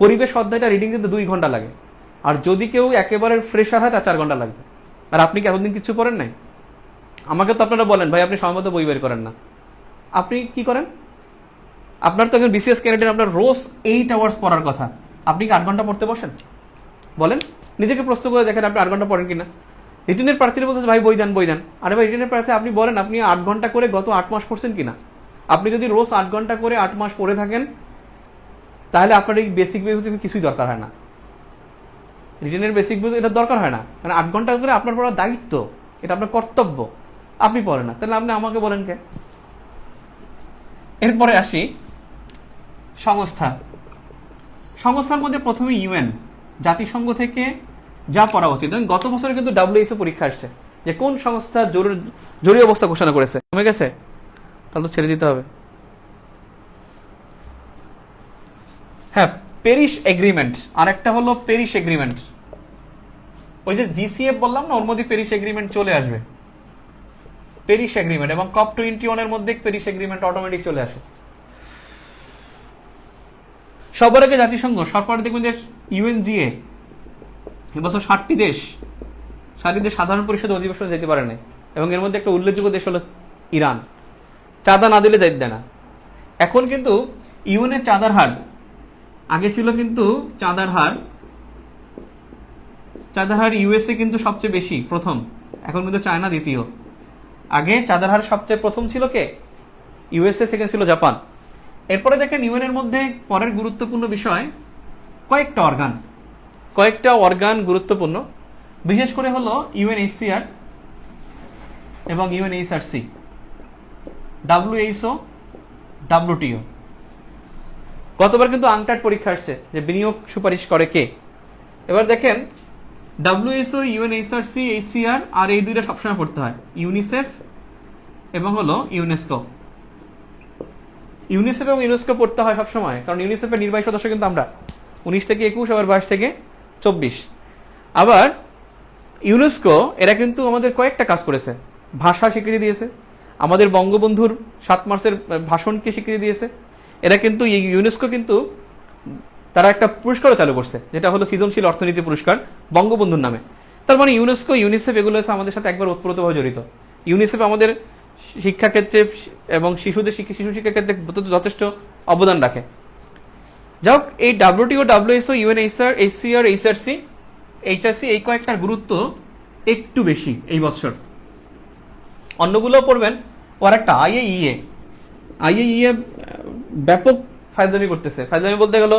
Speaker 1: পরিবেশ অধ্যায়টা রিডিং দিতে 2 ঘন্টা লাগে। আর যদি কেউ একেবারে ফ্রেশার হয় তার 4 ঘন্টা লাগবে। আর আপনি কি এতদিন কিছু পড়েন নাই? আমাকে তো আপনারা বলেন ভাই আপনি সময়মতো বই বের করেন না, আপনি কি করেন? আপনার তো একজন বিসিএস ক্যান্ডিডেট, আপনার রোজ 8 আওয়ার্স পড়ার কথা, আপনি কি 8 ঘন্টা পড়তে বসেন? বলেন, নিজেকে প্রশ্ন করে দেখেন আপনি 8 ঘন্টা পড়েন কিনা। রিটেনের প্রার্থীরা বলতেছে ভাই বই দেন। আরে ভাই রিটেনের প্রার্থী আপনি বলেন আপনি 8 ঘন্টা করে গত 8 মাস পড়ছেন কিনা। আপনি যদি রোজ 8 ঘন্টা করে 8 মাস পড়ে থাকেন, তাহলে আপনার এই বেসিক বই কিছুই দরকার হয় না। রিটেনের বেসিক বই এটা দরকার হয় না, মানে 8 ঘন্টা করে আপনার পড়ার দায়িত্ব, এটা আপনার কর্তব্য, আপনি পড়েন না, তাহলে আপনি আমাকে বলেন কে? এরপরে আসি সংস্থার মধ্যে প্রথমে ইউএন, জাতিসংঘ থেকে যা পড়া উচিত। গত বছরে কিন্তু WHO পরীক্ষা আসছে, যে কোন সংস্থা জরুরি অবস্থা ঘোষণা করেছে, কমে গেছে, তাহলে তো ছেড়ে দিতে হবে। হ্যাঁ, প্যারিস এগ্রিমেন্ট, আর একটা হলো প্যারিস এগ্রিমেন্ট। ওই যে জিসিএফ বললাম না, ওর মধ্যে প্যারিস এগ্রিমেন্ট চলে আসবে। প্যারিস এগ্রিমেন্ট এবং COP21 এর মধ্যে প্যারিস এগ্রিমেন্ট অটোমেটিক চলে আসে। সবার আগে জাতিসংঘ, সরকার দেখবেন যে UNGA এবছর 60টি দেশ সাধারণ পরিষদের অধিবেশনে যেতে পারে না, এবং এর মধ্যে একটা উল্লেখযোগ্য দেশ হলো ইরান। চাঁদা না দিলে যাইতে দেয় না। এখন কিন্তু ইউএন এর চাঁদার হার, আগে ছিল কিন্তু চাঁদার হার ইউএসএ কিন্তু সবচেয়ে বেশি প্রথম, এখন কিন্তু চায়না দ্বিতীয়। আগে চাঁদার হার সবচেয়ে প্রথম ছিল কে? ইউএসএ, সেকেন্ড ছিল জাপান। এরপরে দেখেন ইউএন এর মধ্যে পরের গুরুত্বপূর্ণ বিষয় কয়েকটা অর্গান গুরুত্বপূর্ণ, বিশেষ করে হলো UNHCR এবং UNHRC, WHO, WTO। গতবার কিন্তু আংটার পরীক্ষা আসছে যে বিনিয়োগ সুপারিশ করে কে। এবার দেখেন WHO, UNHRC, HCR আর এই দুইটা সবসময় পড়তে হয়, ইউনিসেফ এবং হলো ইউনেস্কো। ইউনিসেফ এবং ইউনেস্কো পড়তে হয় সবসময়, কারণ ইউনিসেফের নির্বাহী সদস্য কিন্তু আমরা, 19 থেকে 21, আবার 22 থেকে 24। আবার ইউনেস্কো এরা কিন্তু আমাদের কয়েকটা কাজ করেছে, ভাষা স্বীকৃতি দিয়েছে, আমাদের বঙ্গবন্ধুর 7 মার্চের ভাষণকে স্বীকৃতি দিয়েছে। এরা কিন্তু ইউনেস্কো কিন্তু তারা একটা পুরস্কারও চালু করছে, যেটা হলো সৃজনশীল অর্থনীতি পুরস্কার বঙ্গবন্ধুর নামে। তার মানে ইউনেস্কো, ইউনিসেফ এগুলো হচ্ছে আমাদের সাথে একবার ওতপ্রোতভাবে জড়িত। ইউনিসেফ আমাদের শিক্ষাক্ষেত্রে এবং শিশু শিক্ষার ক্ষেত্রে যথেষ্ট অবদান রাখে। যাই হোক, এই WTO, WHO, UNHCR, HCR, HRC এই কয়েকটার গুরুত্ব একটু বেশি এই বছর। অন্যগুলো পড়বেন। ওর একটা IAEA ব্যাপক ফায়দামি করতেছে। ফায়দামি বলতে গেল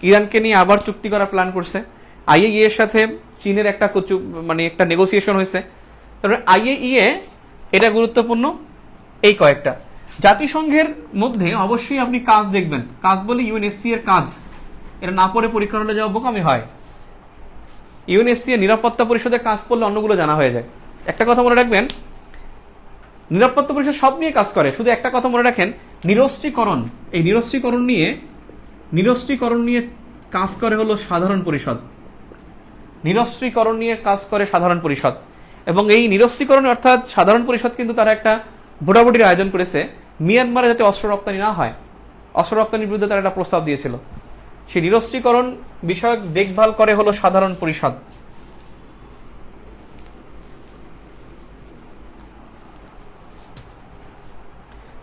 Speaker 1: ইরানকে নিয়ে আবার চুক্তি করার প্ল্যান করছে। IAEA এর সাথে চীনের একটা একটা নেগোসিয়েশন হয়েছে। তারপরে IAEA এটা গুরুত্বপূর্ণ। এই কয়েকটা জাতিসংঘের মধ্যে অবশ্যই আপনি কাজ দেখবেন। কাজ বলে UNSC এর কাজ, এটা না পড়ে পরীক্ষা হলে যাওয়া বোকামি হয়। UNSC এর নিরাপত্তা পরিষদের কাজ পড়লে অন্যগুলো জানা হয়ে যায়। একটা কথা মনে রাখবেন, নিরাপত্তা পরিষদ সব নিয়ে কাজ করে, শুধু একটা কথা মনে রাখেন, নিরস্ত্রীকরণ, এই নিরস্ত্রীকরণ নিয়ে কাজ করে হলো সাধারণ পরিষদ। নিরস্ত্রীকরণ নিয়ে কাজ করে সাধারণ পরিষদ, এবং এই নিরস্ত্রীকরণ অর্থাৎ সাধারণ পরিষদ কিন্তু তারা একটা ভোটাভুটির আয়োজন করেছে মিয়ানমারে যাতে অস্ত্র রপ্তানি না হয়। অস্ত্র রপ্তানির বিরুদ্ধে তারা একটা প্রস্তাব দিয়েছিল। সেই নিরস্ত্রীকরণ বিষয়ক দেখভাল করে হলো সাধারণ পরিষদ।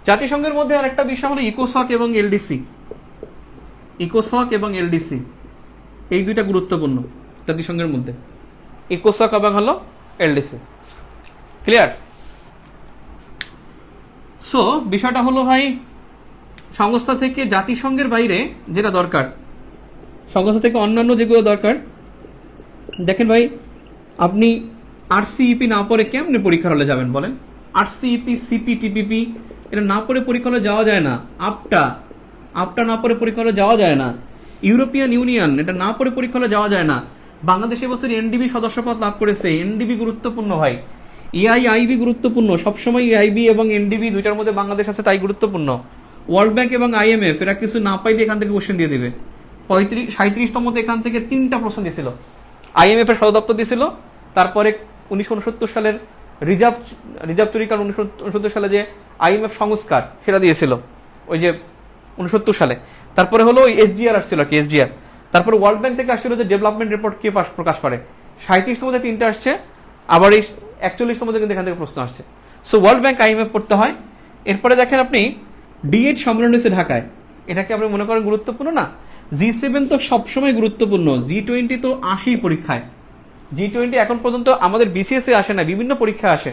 Speaker 1: জাতিসংঘের মধ্যে আরেকটা বিষয় হলো ইকোসক এবং এলডিসি। এই দুইটা গুরুত্বপূর্ণ জাতিসংঘের মধ্যে, ইকোসক এবং হলো এলডিসি। ক্লিয়ার? সো বিষয়টা হলো ভাই, সংস্থা থেকে জাতিসংঘের বাইরে যেটা দরকার, সংস্থা থেকে অন্যান্য যেগুলো দরকার, দেখেন ভাই, আপনি RCEP না পড়ে কেমনে পরীক্ষার হলে যাবেন বলেন? RCEP, CPTPP এটা না পড়ে পরীক্ষা হলে যাওয়া যায় না। আপটা না পড়ে পরীক্ষা হলে যাওয়া যায় না। ইউরোপিয়ান ইউনিয়ন এটা না পড়ে পরীক্ষা হলে যাওয়া যায় না। বাংলাদেশ এবছর NDB সদস্যপদ লাভ করেছে। NDB গুরুত্বপূর্ণ ভাই। EIIB গুরুত্বপূর্ণ, সবসময় EIB এবং NDB দুইটার মধ্যে বাংলাদেশ আছে, তাই গুরুত্বপূর্ণ। ওয়ার্ল্ড ব্যাংক এবং IMF এরা কিছু না পাইলে এখান থেকে কোশ্চেন দিয়ে দিবে। 37তমতে এখান থেকে 3টা প্রশ্ন দিয়েছিল। IMF এর সদর দপ্তর দিয়েছিল, তারপরে 1969 সালের রিজার্ভ চুরিকার 1969 সালে যে IMF সংস্কার সেটা দিয়েছিল ওই যে 69 সালে। তারপরে হলো ওই SGR আসছিল কি, SGR। তারপরে ওয়ার্ল্ড ব্যাংক থেকে আসছিল যে ডেভেলপমেন্ট রিপোর্ট কে প্রকাশ করে। 37তমতে 3টা আসছে, আবার এই 41তমতে কিন্তু এখান থেকে প্রশ্ন আসছে। সো ওয়ার্ল্ড ব্যাংক, IMF পড়তে হয়। এরপরে দেখেন আপনি D8 সম্মেলন হয়েছে ঢাকায়, এটাকে আপনি মনে করেন গুরুত্বপূর্ণ না? G7 তো সবসময় গুরুত্বপূর্ণ, G20 তো আসেই পরীক্ষায়। G20 এখন পর্যন্ত আমাদের BCS এ আসে না, বিভিন্ন পরীক্ষা আসে।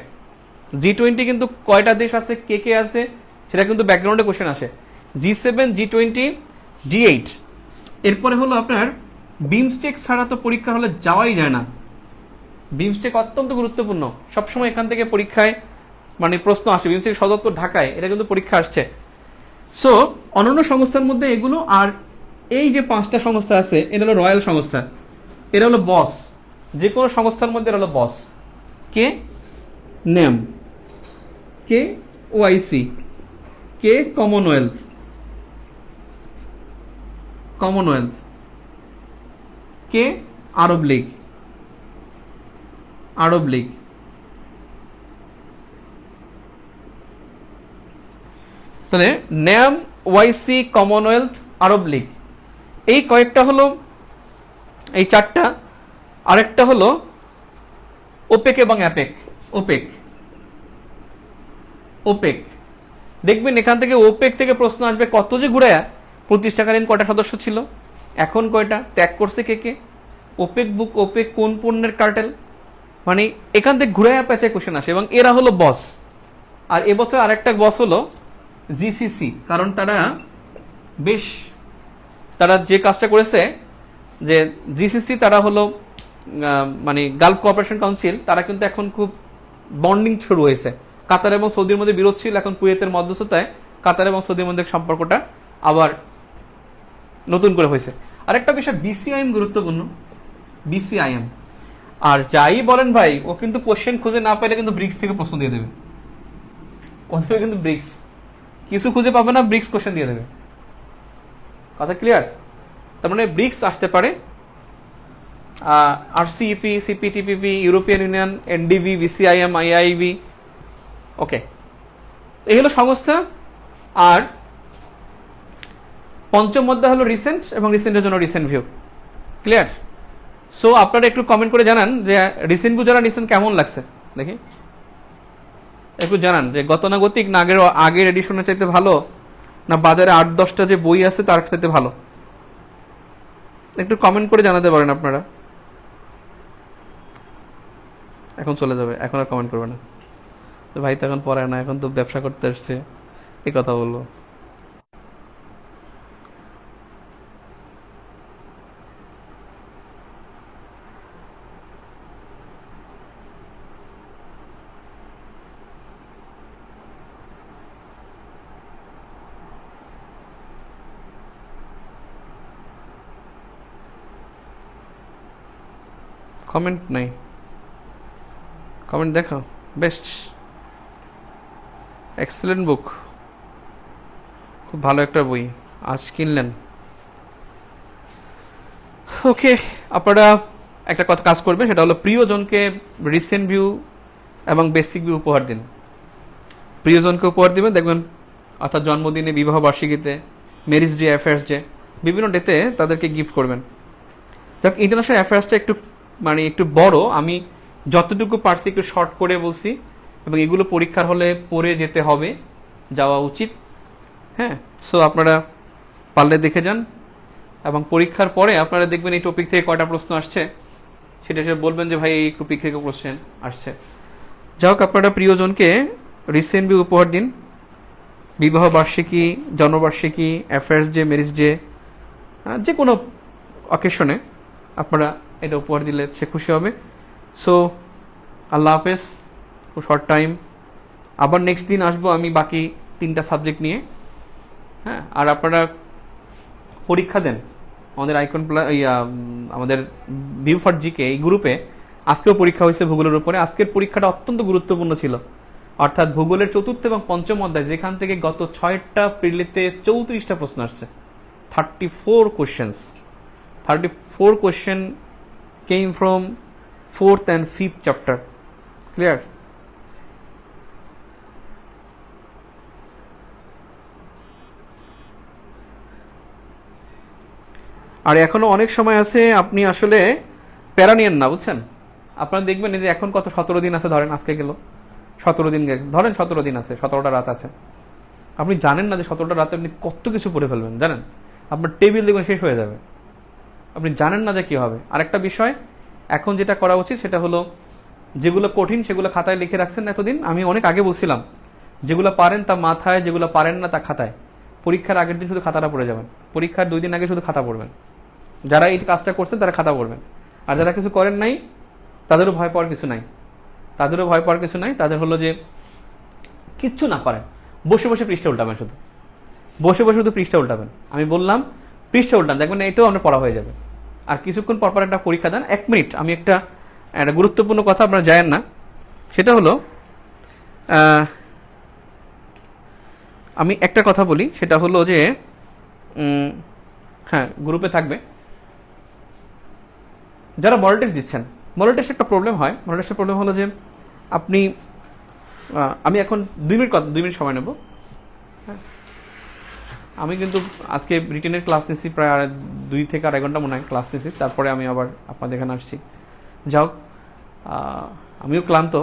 Speaker 1: G20 কিন্তু কয়টা দেশ আছে, কে আছে, সেটা কিন্তু ব্যাকগ্রাউন্ডে কোশ্চেন আসে। G7, G20, G8। এরপরে হলো আপনার বিমস্টেক ছাড়া তো পরীক্ষা হলে যাওয়াই যায় না। বিমস্টেক অত্যন্ত গুরুত্বপূর্ণ, সবসময় এখান থেকে পরীক্ষায় প্রশ্ন আসে। বিমস্টেক সদর তো ঢাকায়, এটা কিন্তু পরীক্ষা আসছে। সো অন্যান্য সংস্থার মধ্যে এগুলো, আর এই যে 5টা সংস্থা আছে এটা হলো রয়্যাল সংস্থা, এটা হলো বস। যে কোনো সংস্থার মধ্যে এটা হলো বস কে? নেম, কে ওআইসি, কে কমনওয়েলথ, কমনওয়েলথ, কে আরব লীগ, আরব লীগ, তাহলে নেম, ওয়াইসি, কমনওয়েলথ, আরব লীগ, এই কয়েকটা হলো, এই চারটা। আরেকটা হলো ওপেক এবং অ্যাপেক। ওপেক, ওপেক দেখবেন এখান থেকে ওপেক থেকে প্রশ্ন আসবে, কত যে ঘুরায়া প্রতিষ্ঠাকালীন কয়টা সদস্য ছিল, এখন কয়টা, ত্যাগ করছে কে কে, ওপেক বুক, ওপেক কোন পণ্যের কার্টেল, মানে এখান থেকে ঘুরায়া প্যাঁচে কোশ্চেন আসে, এবং এরা হলো বস। আর এবছর আরেকটা বস হলো জিসিসি, কারণ তারা বেশ, তারা যে কাজটা করেছে যে জিসিসি, তারা হলো মানে গালফ কোঅপারেশন কাউন্সিল, তারা কিন্তু এখন খুব বন্ডিং শুরু হয়েছে। কাতার এবং সৌদির মধ্যে বিরোধ ছিল, এখন কুয়েতের মধ্যস্থতায় কাতার এবং সৌদির মধ্যে সম্পর্কটা আবার নতুন করে হয়েছে। আরেকটা বিষয় বিসিআইএম গুরুত্বপূর্ণ, বিসিআইএম। আর যাই বলেন ভাই, ও কিন্তু কোশ্চেন খুঁজে না পাইলে কিন্তু ব্রিক্স থেকে প্রশ্ন দিয়ে দেবে, ও দেবে কিন্তু ব্রিক্স, কিছু খুঁজে পাবে না, ব্রিক্স কোশ্চেন দিয়ে দেবে। কথা ক্লিয়ার? তার মানে ব্রিক্স আসতে পারে, আর সিইপি, সিপিটিপিপি, ইউরোপিয়ান ইউনিয়ন, এনডিভি, বিসিআইএম, আইআইবি। ওকে, এই হলো সংস্থা। আর পঞ্চম অধ্যায় হলো রিসেন্ট, এবং রিসেন্টের জন্য রিসেন্ট ভিউ। ক্লিয়ার? সো আপনারা একটু কমেন্ট করে জানান যে রিসেন্ট ভিউ যারা রিসেন্ট কেমন লাগছে, দেখি একটু জানান যে গতানুগতিক না আগের এডিশনের চাইতে ভালো, না বাজারে 8-10টা যে বই আছে তার চাইতে ভালো, একটু কমেন্ট করে জানাতে পারেন আপনারা। এখন চলে যাবে, এখন আর কমেন্ট করবে না, তো ভাই তো এখন পড়ায় না, এখন তো ব্যবসা করতে আসছে, এই কথা বলবো। কমেন্ট নাই, কমেন্ট দেখো। বেস্ট, এক্সেলেন্ট বুক, খুব ভালো একটা বই, আজ কিনলেন। ওকে, আপনারা একটা কথা কাজ করবেন, সেটা হলো প্রিয়জনকে রিসেন্ট ভিউ এবং বেসিক ভিউ উপহার দিন। প্রিয়জনকে উপহার দিবেন, দেখবেন অর্থাৎ জন্মদিনে, বিবাহ বার্ষিকীতে, ম্যারেজ ডে, অ্যাফেয়ার্স ডে, বিভিন্ন ডেতে তাদেরকে গিফট করবেন। যাক, ইন্টারন্যাশনাল অ্যাফেয়ার্সটা একটু মানে একটু বড়, আমি যতটুকু পারছি একটু শর্ট করে বলছি, এবং এগুলো পরীক্ষার হলে পড়ে যেতে হবে, যাওয়া উচিত। হ্যাঁ, সো আপনারা পারলে দেখে যান, এবং পরীক্ষার পরে আপনারা দেখবেন এই টপিক থেকে কয়টা প্রশ্ন আসছে, সেটা সে বলবেন যে ভাই এই টপিক থেকে কোশ্চেন আসছে। যাই হোক, আপনারা প্রিয়জনকে রিসেন্ট ভিউ উপহার দিন, বিবাহ বার্ষিকী, জন্মবার্ষিকী, অ্যাফেয়ার্স ডে, ম্যারেজ ডে, যে কোনো অকেশনে আপনারা এটা উপহার দিলে সে খুশি হবে। সো আল্লাহ হাফেজ, খুব শর্ট টাইম, আবার নেক্সট দিন আসবো আমি বাকি 3টা সাবজেক্ট নিয়ে। হ্যাঁ, আর আপনারা পরীক্ষা দেন আমাদের আইকন আমাদের ভিউ ফর জিকে এই গ্রুপে। আজকেও পরীক্ষা হয়েছে ভূগোলের উপরে। আজকের পরীক্ষাটা অত্যন্ত গুরুত্বপূর্ণ ছিল, অর্থাৎ ভূগোলের 4র্থ এবং 5ম অধ্যায়, যেখান থেকে গত 6টা প্রিলিতে 34টা প্রশ্ন আসছে, 34 questions, 34 question came from 4th and 5th chapter. Clear? আর এখনো অনেক সময় আছে, আপনি আসলে প্যারা নিয়েন না, বুঝছেন? আপনারা দেখবেন যে এখন কত 17 দিন আছে, ধরেন আজকে গেল 17 দিন গেছে, ধরেন 17 দিন আছে, 17টা রাত আছে। আপনি জানেন না যে 17টা রাতে আপনি কত কিছু পড়ে ফেলবেন, জানেন? আপনার টেবিল দেখবেন শেষ হয়ে যাবে, আপনি জানেন না যে কি হবে। আরেকটা বিষয়, এখন যেটা করা উচিত সেটা হলো যেগুলো কঠিন সেগুলো খাতায় লিখে রাখছেন এতদিন, আমি অনেক আগে বলছিলাম, যেগুলো পারেন তা মাথায়, যেগুলো পারেন না তা খাতায়। পরীক্ষার আগের দিন শুধু খাতাটা পড়ে যাবেন, পরীক্ষার 2 দিন আগে শুধু খাতা পড়বেন। যারা এই কাজটা করছেন তারা খাতা পড়বেন, আর যারা কিছু করেন নাই তাদেরও ভয় পাওয়ার কিছু নাই, তাদেরও ভয় পাওয়ার কিছু নাই। তাদের হলো যে কিচ্ছু না পারেন, বসে বসে পৃষ্ঠা উল্টাবেন, শুধু বসে বসে শুধু পৃষ্ঠা উল্টাবেন। আমি বললাম পৃষ্ঠা উল্টান, দেখবেন এটাও আমরা পড়া হয়ে যাবে। আর কিছুক্ষণ পর পর একটা পরীক্ষা দেন। 1 মিনিট, আমি একটা গুরুত্বপূর্ণ কথা আপনারা জানেন না, সেটা হলো আমি একটা কথা বলি, সেটা হলো যে হ্যাঁ গ্রুপে থাকবে যারা মডেল টেস্ট দিচ্ছেন। মডেল টেস্ট একটা প্রবলেম হয়, মডেল টেস্টের প্রবলেম হলো যে আপনি আমি এখন 2 মিনিট সময় নেব। আমি কিন্তু আজকে রিটেনের ক্লাস নিচ্ছি প্রায় 2 থেকে 2.5 ঘন্টা মনে হয় ক্লাস নিচ্ছি, তারপরে আমি আবার আপনাদের এখানে আসছি। যাও, আমিও ক্লান্ত।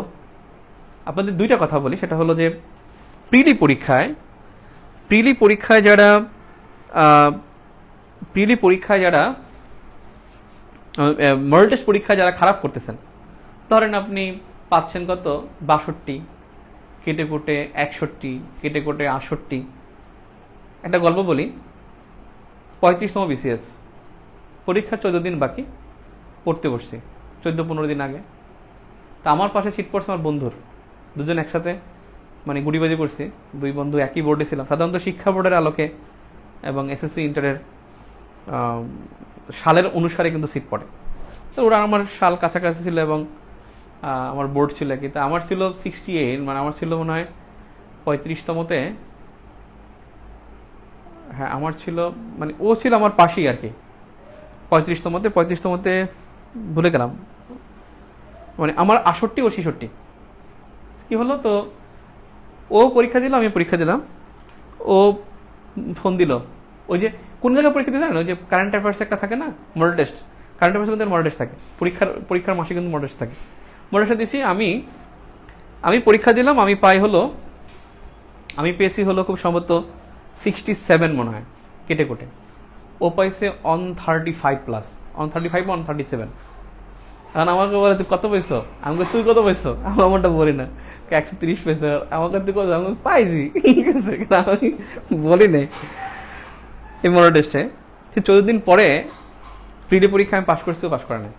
Speaker 1: আপনাদের 2টা কথা বলি, সেটা হলো যে প্রিলি পরীক্ষায় যারা মডেল টেস্ট পরীক্ষায় যারা খারাপ করতেছেন, ধরেন আপনি পাচ্ছেন কত 62, কেটে কোটে 61, কেটে কোটে 68। একটা গল্প বলি, 35তম বিসিএস পরীক্ষা 14 দিন বাকি, পড়তে বসছি 14-15 দিন আগে। তা আমার পাশে সিট পড়ছে আমার বন্ধুর, দুজন একসাথে মানে গুড়িবাজি করছি, 2 বন্ধু একই বোর্ডে ছিলাম। সাধারণত শিক্ষা বোর্ডের আলোকে এবং এসএসসি ইন্টারের সালের অনুসারে কিন্তু সিট পড়ে। তো ওরা আমার সাল কাছাকাছি ছিল এবং আমার বোর্ড ছিল কি, তা আমার ছিল 68, মানে আমার ছিল মনে হয় 35তমতে। হ্যাঁ আমার ছিল, মানে ও ছিল আমার পাশেই আর কি, 35তমতে ভুলে গেলাম, মানে আমার 68 ও 66। কি হলো, তো ও পরীক্ষা দিল, আমি পরীক্ষা দিলাম। ও ফোন দিল, ওই যে কোন জায়গায় পরীক্ষা দিতে জানেন, ওই যে কারেন্ট অ্যাফেয়ার্স একটা থাকে না, মডেল টেস্ট। কারেন্ট অ্যাফেয়ার্স কিন্তু মডেল টেস্ট থাকে, পরীক্ষার মাসে কিন্তু মডেল টেস্ট থাকে। মডেল টেস্ট দিছি আমি পরীক্ষা দিলাম, আমি পেয়েছি হলো খুব সম্ভবত 67 মনে হয় কেটে কোটে। ও পাইছে 135+, 135 বা 137। এখন আমাকে বলে তুই কত পেয়েছো, আমি তুই কত পেয়েছো, আমারটা বলি না, 130 পেয়েছে। আমাকে তুই কত, আমি পাইছি, আমি বলি নাই। এই মডেল টেস্টে 14 দিন পরে প্রিলি পরীক্ষা আমি পাশ করছি, পাশ করে নাই।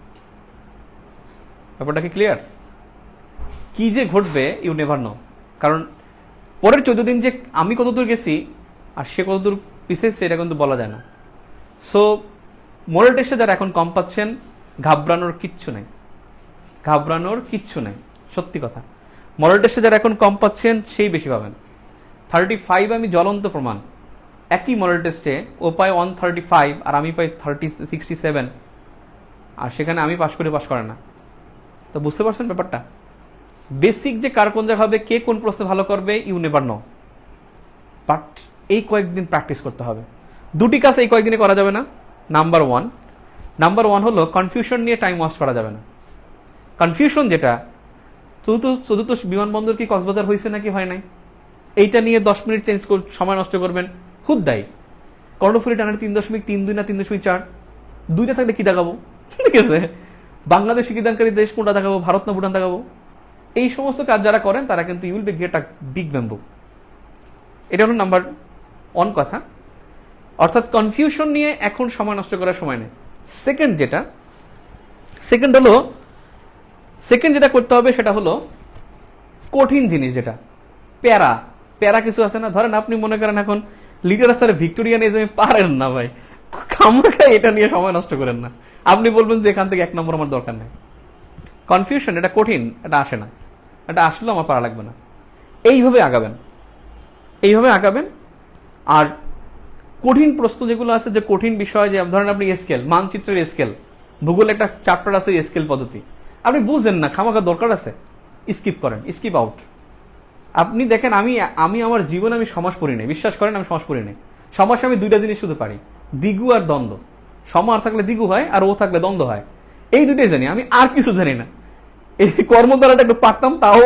Speaker 1: ব্যাপারটা কি ক্লিয়ার? কি যে ঘটবে ইউ নেভার নো। কারণ পরের 14 দিন যে আমি কতদূর গেছি আর সে কতদূর পিছিয়েছে এটা কিন্তু বলা যায় না। সো মডেল টেস্টে যারা এখন কম পাচ্ছেন, ঘাবড়ানোর কিচ্ছু নাই, সত্যি কথা। মডেল টেস্টে যারা এখন কম পাচ্ছেন সেই বেশি পাবেন। 35 আমি জ্বলন্ত প্রমাণ। একই মডেল টেস্টে ও পায় 135 আর আমি পাই 67, আর সেখানে আমি পাশ করে না। তো বুঝতে পারছেন ব্যাপারটা? বেসিক যে কার কোন জায়গা হবে, কে কোন প্রশ্নে ভালো করবে, ইউ নেভার নো। বাট এই কয়েকদিন প্র্যাকটিস করতে হবে। 2টি কাজ এই কয়েকদিনে করা যাবে না। নাম্বার ওয়ান হলো কনফিউশন নিয়ে টাইম ওয়েস্ট করা যাবে না। কনফিউশন যেটা, চতুর্থ বিমানবন্দর কি কক্সবাজার হয়েছে নাকি হয় নাই, এইটা নিয়ে 10 মিনিট সময় নষ্ট করবেন, খুব দায়ী। কর্ণফুলী টানার 3.32 না 3.4, 2টা থাকলে কি দেখাবো, ঠিক আছে? বাংলাদেশ শিক্ষিদানকারী দেশ কোনটা দেখাবো, ভারত না ভুটান দেখাবো? এই সমস্ত কাজ যারা করেন তারা কিন্তু you'll be get a big bamboo. এটা হলো নাম্বার 1 কথা। অর্থাৎ কনফিউশন নিয়ে এখন সময় নষ্ট করার সময় নেই। সেকেন্ড যেটা করতে হবে সেটা হলো কঠিন জিনিস, যেটা প্যারা কিছু আছে না। ধরেন আপনি মনে করেন এখন লিটারেচারে ভিক্টোরিয়ান এজমে পারেন না ভাই, খামাখা এটা নিয়ে সময় নষ্ট করেন না। আপনি বলবেন যে এখান থেকে 1 নম্বর আমার দরকার নেই। কনফিউশন এটা কঠিন, এটা আসে না, এটা আসলেও আমার পারা লাগবে না। এইভাবে আগাবেন। আর কঠিন প্রশ্ন যেগুলো আছে, যে কঠিন বিষয়, যে ধরেন আপনি স্কেল, মানচিত্রের স্কেল, ভূগোল একটা চ্যাপ্টার আছে স্কেল পদ্ধতি, আপনি বুঝেন না, খামাখা দরকার আছে, স্কিপ করেন, স্কিপ আউট। আপনি দেখেন, আমি আমার জীবনে আমি সমাস পড়ি নাই, বিশ্বাস করেন আমি সমাস পড়ি নাই। সমাসে আমি 2টা জিনিস শুধু পারি, দ্বিগু আর দ্বন্দ্ব। সমাস থাকলে দ্বিগু হয় আর ও থাকলে দ্বন্দ্ব হয়, এই 2টাই জানি আমি, আর কিছু জানি না। এই কর্মধারাটা একটু পারতাম, তাও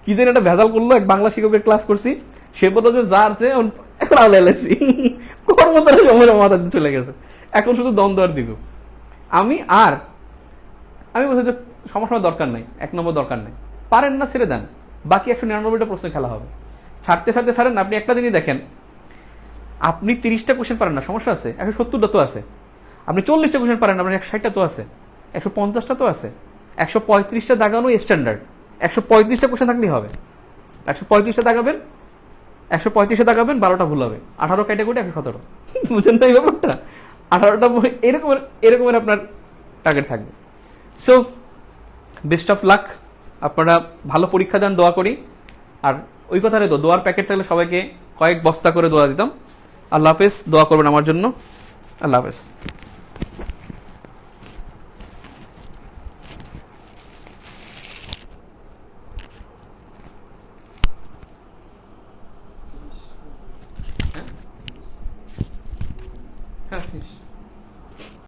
Speaker 1: কি জানি একটা ভেজাল করলো। এক বাংলা শিক্ষকের ক্লাস করছি, সে বললো যে যা আছে কর্মধারা সময় মাথা চলে গেছে, এখন শুধু দ্বন্দ্ব আর দ্বিগু। আমি বলছি যে সমস্যা দরকার নাই, 1 নম্বর দরকার নাই, পারেন না ছেড়ে দেন, বাকি 199টা প্রশ্ন খেলা হবে। ছাড়তে ছাড়েন না। আপনি একটা জিনিস দেখেন, আপনি 30টা কোশ্চেন পারেন না, সমস্যা আছে, 170টা তো আছে। আপনি 40টা কোশ্চেন পারেন না, আপনার 160টা তো আছে, 150টা তো আছে। 135টা দাগানো স্ট্যান্ডার্ড, 135টা কোশ্চেন থাকলেই হবে। 135টা দাগাবেন, 135টা দাগাবেন, 12টা ভুল হবে, 18 ক্যাটাগরি 117। বুঝেন না এই ব্যাপারটা? 18টা এরকমের আপনার টার্গেট থাকবে। সো বেস্ট অফ লাক, আপনারা ভালো পরীক্ষা দেন, দোয়া করি। আর ওই কথাটাই তো, দোয়ার প্যাকেট থাকলে সবাইকে কয়েক বস্তা করে দোয়া দিতাম। আল্লাহ হাফেজ, দোয়া করবেন আমার জন্য। আল্লাহ হাফেজ। হ্যাঁ,